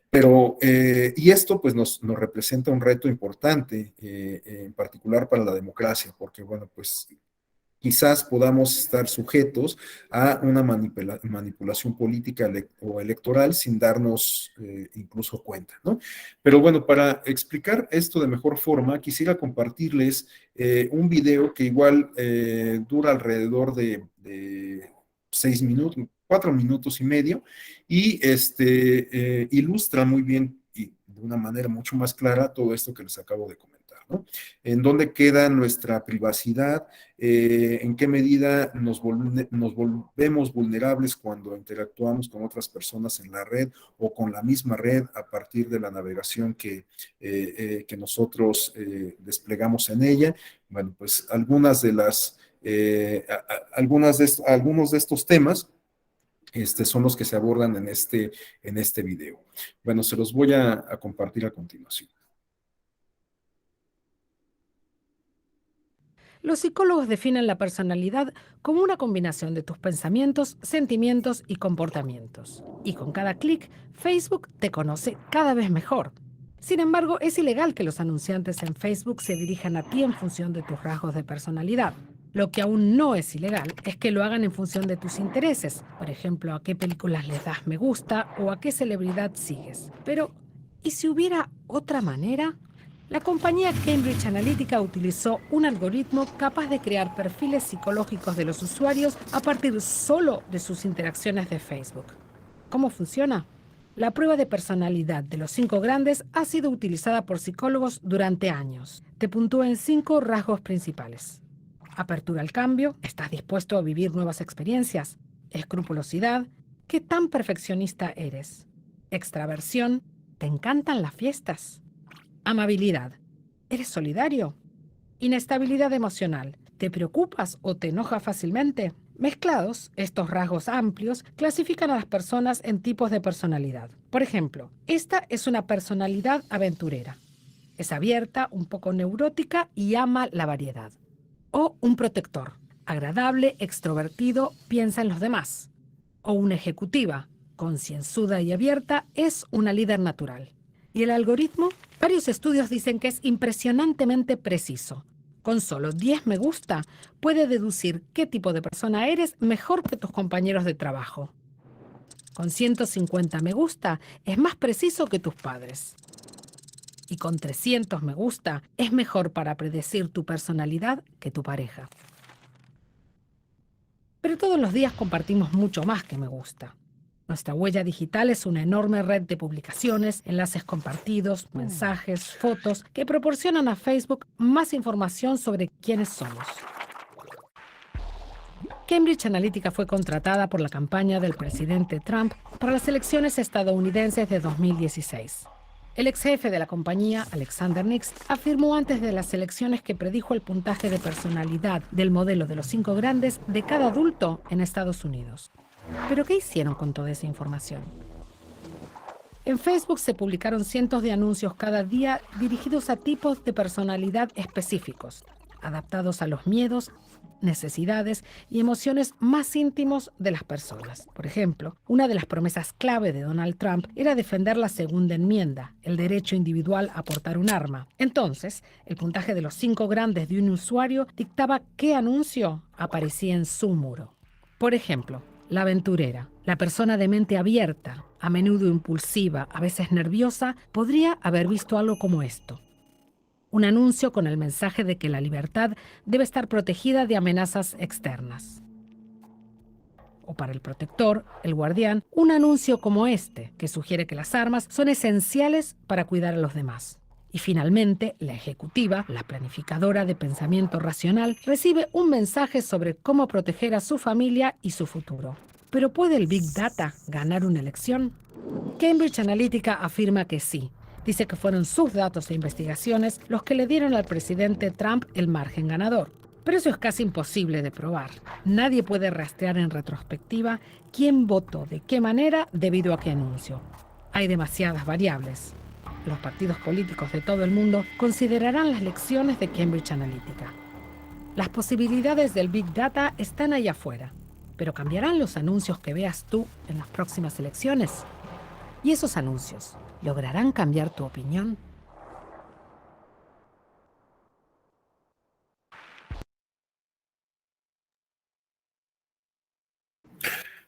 Pero, y esto pues nos representa un reto importante, en particular para la democracia, porque bueno, pues quizás podamos estar sujetos a una manipulación política o electoral sin darnos incluso cuenta, ¿no? Pero bueno, para explicar esto de mejor forma, quisiera compartirles un video que igual dura alrededor de 6 minutos, 4 minutos y medio, y ilustra muy bien y de una manera mucho más clara todo esto que les acabo de comentar, ¿no? En dónde queda nuestra privacidad, en qué medida nos volvemos vulnerables cuando interactuamos con otras personas en la red o con la misma red a partir de la navegación que nosotros desplegamos en ella. Bueno, pues algunos de estos temas son los que se abordan en este video. Bueno, se los voy a compartir a continuación. Los psicólogos definen la personalidad como una combinación de tus pensamientos, sentimientos y comportamientos. Y con cada clic, Facebook te conoce cada vez mejor. Sin embargo, es ilegal que los anunciantes en Facebook se dirijan a ti en función de tus rasgos de personalidad. Lo que aún no es ilegal es que lo hagan en función de tus intereses. Por ejemplo, a qué películas les das me gusta o a qué celebridad sigues. Pero, ¿y si hubiera otra manera? La compañía Cambridge Analytica utilizó un algoritmo capaz de crear perfiles psicológicos de los usuarios a partir solo de sus interacciones de Facebook. ¿Cómo funciona? La prueba de personalidad de los 5 grandes ha sido utilizada por psicólogos durante años. Te puntúa en 5 rasgos principales. Apertura al cambio, ¿estás dispuesto a vivir nuevas experiencias? Escrupulosidad, ¿qué tan perfeccionista eres? Extraversión, ¿te encantan las fiestas? Amabilidad, ¿eres solidario? Inestabilidad emocional, ¿te preocupas o te enojas fácilmente? Mezclados, estos rasgos amplios clasifican a las personas en tipos de personalidad. Por ejemplo, esta es una personalidad aventurera. Es abierta, un poco neurótica y ama la variedad. O un protector, agradable, extrovertido, piensa en los demás. O una ejecutiva, concienzuda y abierta, es una líder natural. ¿Y el algoritmo? Varios estudios dicen que es impresionantemente preciso. Con solo 10 me gusta, puede deducir qué tipo de persona eres mejor que tus compañeros de trabajo. Con 150 me gusta, es más preciso que tus padres. Y con 300 me gusta, es mejor para predecir tu personalidad que tu pareja. Pero todos los días compartimos mucho más que me gusta. Nuestra huella digital es una enorme red de publicaciones, enlaces compartidos, mensajes, fotos, que proporcionan a Facebook más información sobre quiénes somos. Cambridge Analytica fue contratada por la campaña del presidente Trump para las elecciones estadounidenses de 2016. El ex jefe de la compañía, Alexander Nix, afirmó antes de las elecciones que predijo el puntaje de personalidad del modelo de los 5 grandes de cada adulto en Estados Unidos. ¿Pero qué hicieron con toda esa información? En Facebook se publicaron cientos de anuncios cada día dirigidos a tipos de personalidad específicos, adaptados a los miedos necesidades y emociones más íntimos de las personas. Por ejemplo, una de las promesas clave de Donald Trump era defender la segunda enmienda, el derecho individual a portar un arma. Entonces, el puntaje de los 5 grandes de un usuario dictaba qué anuncio aparecía en su muro. Por ejemplo, la aventurera, la persona de mente abierta, a menudo impulsiva, a veces nerviosa, podría haber visto algo como esto. Un anuncio con el mensaje de que la libertad debe estar protegida de amenazas externas. O para el protector, el guardián, un anuncio como este, que sugiere que las armas son esenciales para cuidar a los demás. Y finalmente, la ejecutiva, la planificadora de pensamiento racional, recibe un mensaje sobre cómo proteger a su familia y su futuro. ¿Pero puede el Big Data ganar una elección? Cambridge Analytica afirma que sí. Dice que fueron sus datos e investigaciones los que le dieron al presidente Trump el margen ganador. Pero eso es casi imposible de probar. Nadie puede rastrear en retrospectiva quién votó de qué manera debido a qué anuncio. Hay demasiadas variables. Los partidos políticos de todo el mundo considerarán las lecciones de Cambridge Analytica. Las posibilidades del Big Data están allá afuera, pero ¿cambiarán los anuncios que veas tú en las próximas elecciones? ¿Y esos anuncios lograrán cambiar tu opinión?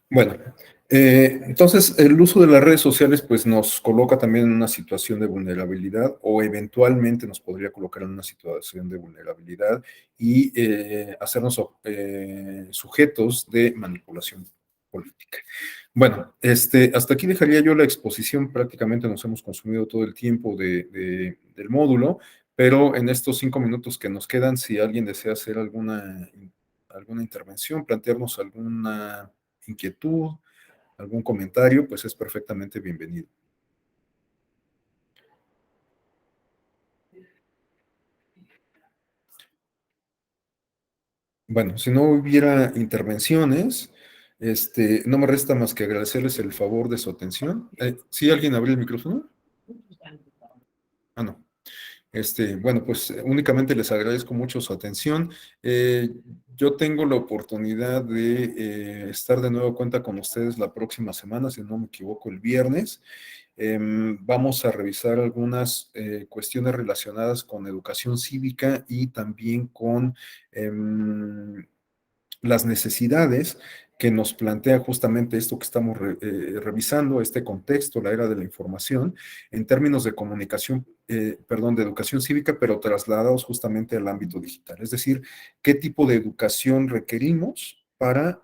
Bueno, entonces el uso de las redes sociales pues nos coloca también en una situación de vulnerabilidad o eventualmente nos podría colocar en una situación de vulnerabilidad y hacernos sujetos de manipulación política. Bueno, hasta aquí dejaría yo la exposición, prácticamente nos hemos consumido todo el tiempo del módulo, pero en estos 5 minutos que nos quedan, si alguien desea hacer alguna intervención, plantearnos alguna inquietud, algún comentario, pues es perfectamente bienvenido. Bueno, si no hubiera intervenciones, no me resta más que agradecerles el favor de su atención. ¿Sí alguien abrió el micrófono? Ah, no. Bueno, pues únicamente les agradezco mucho su atención. Yo tengo la oportunidad de estar de nuevo cuenta con ustedes la próxima semana, si no me equivoco, el viernes. Vamos a revisar algunas cuestiones relacionadas con educación cívica y también con las necesidades que nos plantea justamente esto que estamos revisando, este contexto, la era de la información, en términos de comunicación, de educación cívica, pero trasladados justamente al ámbito digital. Es decir, qué tipo de educación requerimos para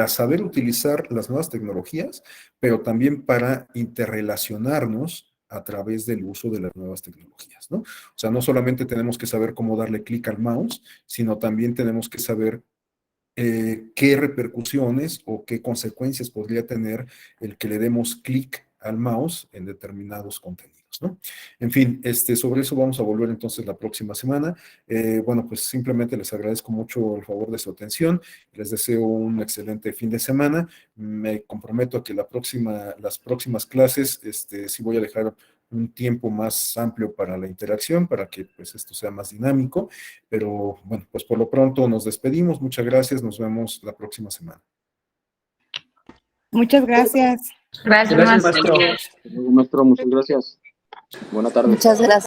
saber utilizar las nuevas tecnologías, pero también para interrelacionarnos a través del uso de las nuevas tecnologías, ¿no? O sea, no solamente tenemos que saber cómo darle clic al mouse, sino también tenemos que saber qué repercusiones o qué consecuencias podría tener el que le demos clic al mouse en determinados contenidos, ¿no? En fin, sobre eso vamos a volver entonces la próxima semana. Bueno, pues simplemente les agradezco mucho el favor de su atención, les deseo un excelente fin de semana, me comprometo a que las próximas clases, sí voy a dejar un tiempo más amplio para la interacción, para que pues esto sea más dinámico, pero bueno, pues por lo pronto nos despedimos, muchas gracias, nos vemos la próxima semana. Muchas gracias. Gracias, maestro. Maestro, muchas gracias. Buena tarde. Muchas gracias.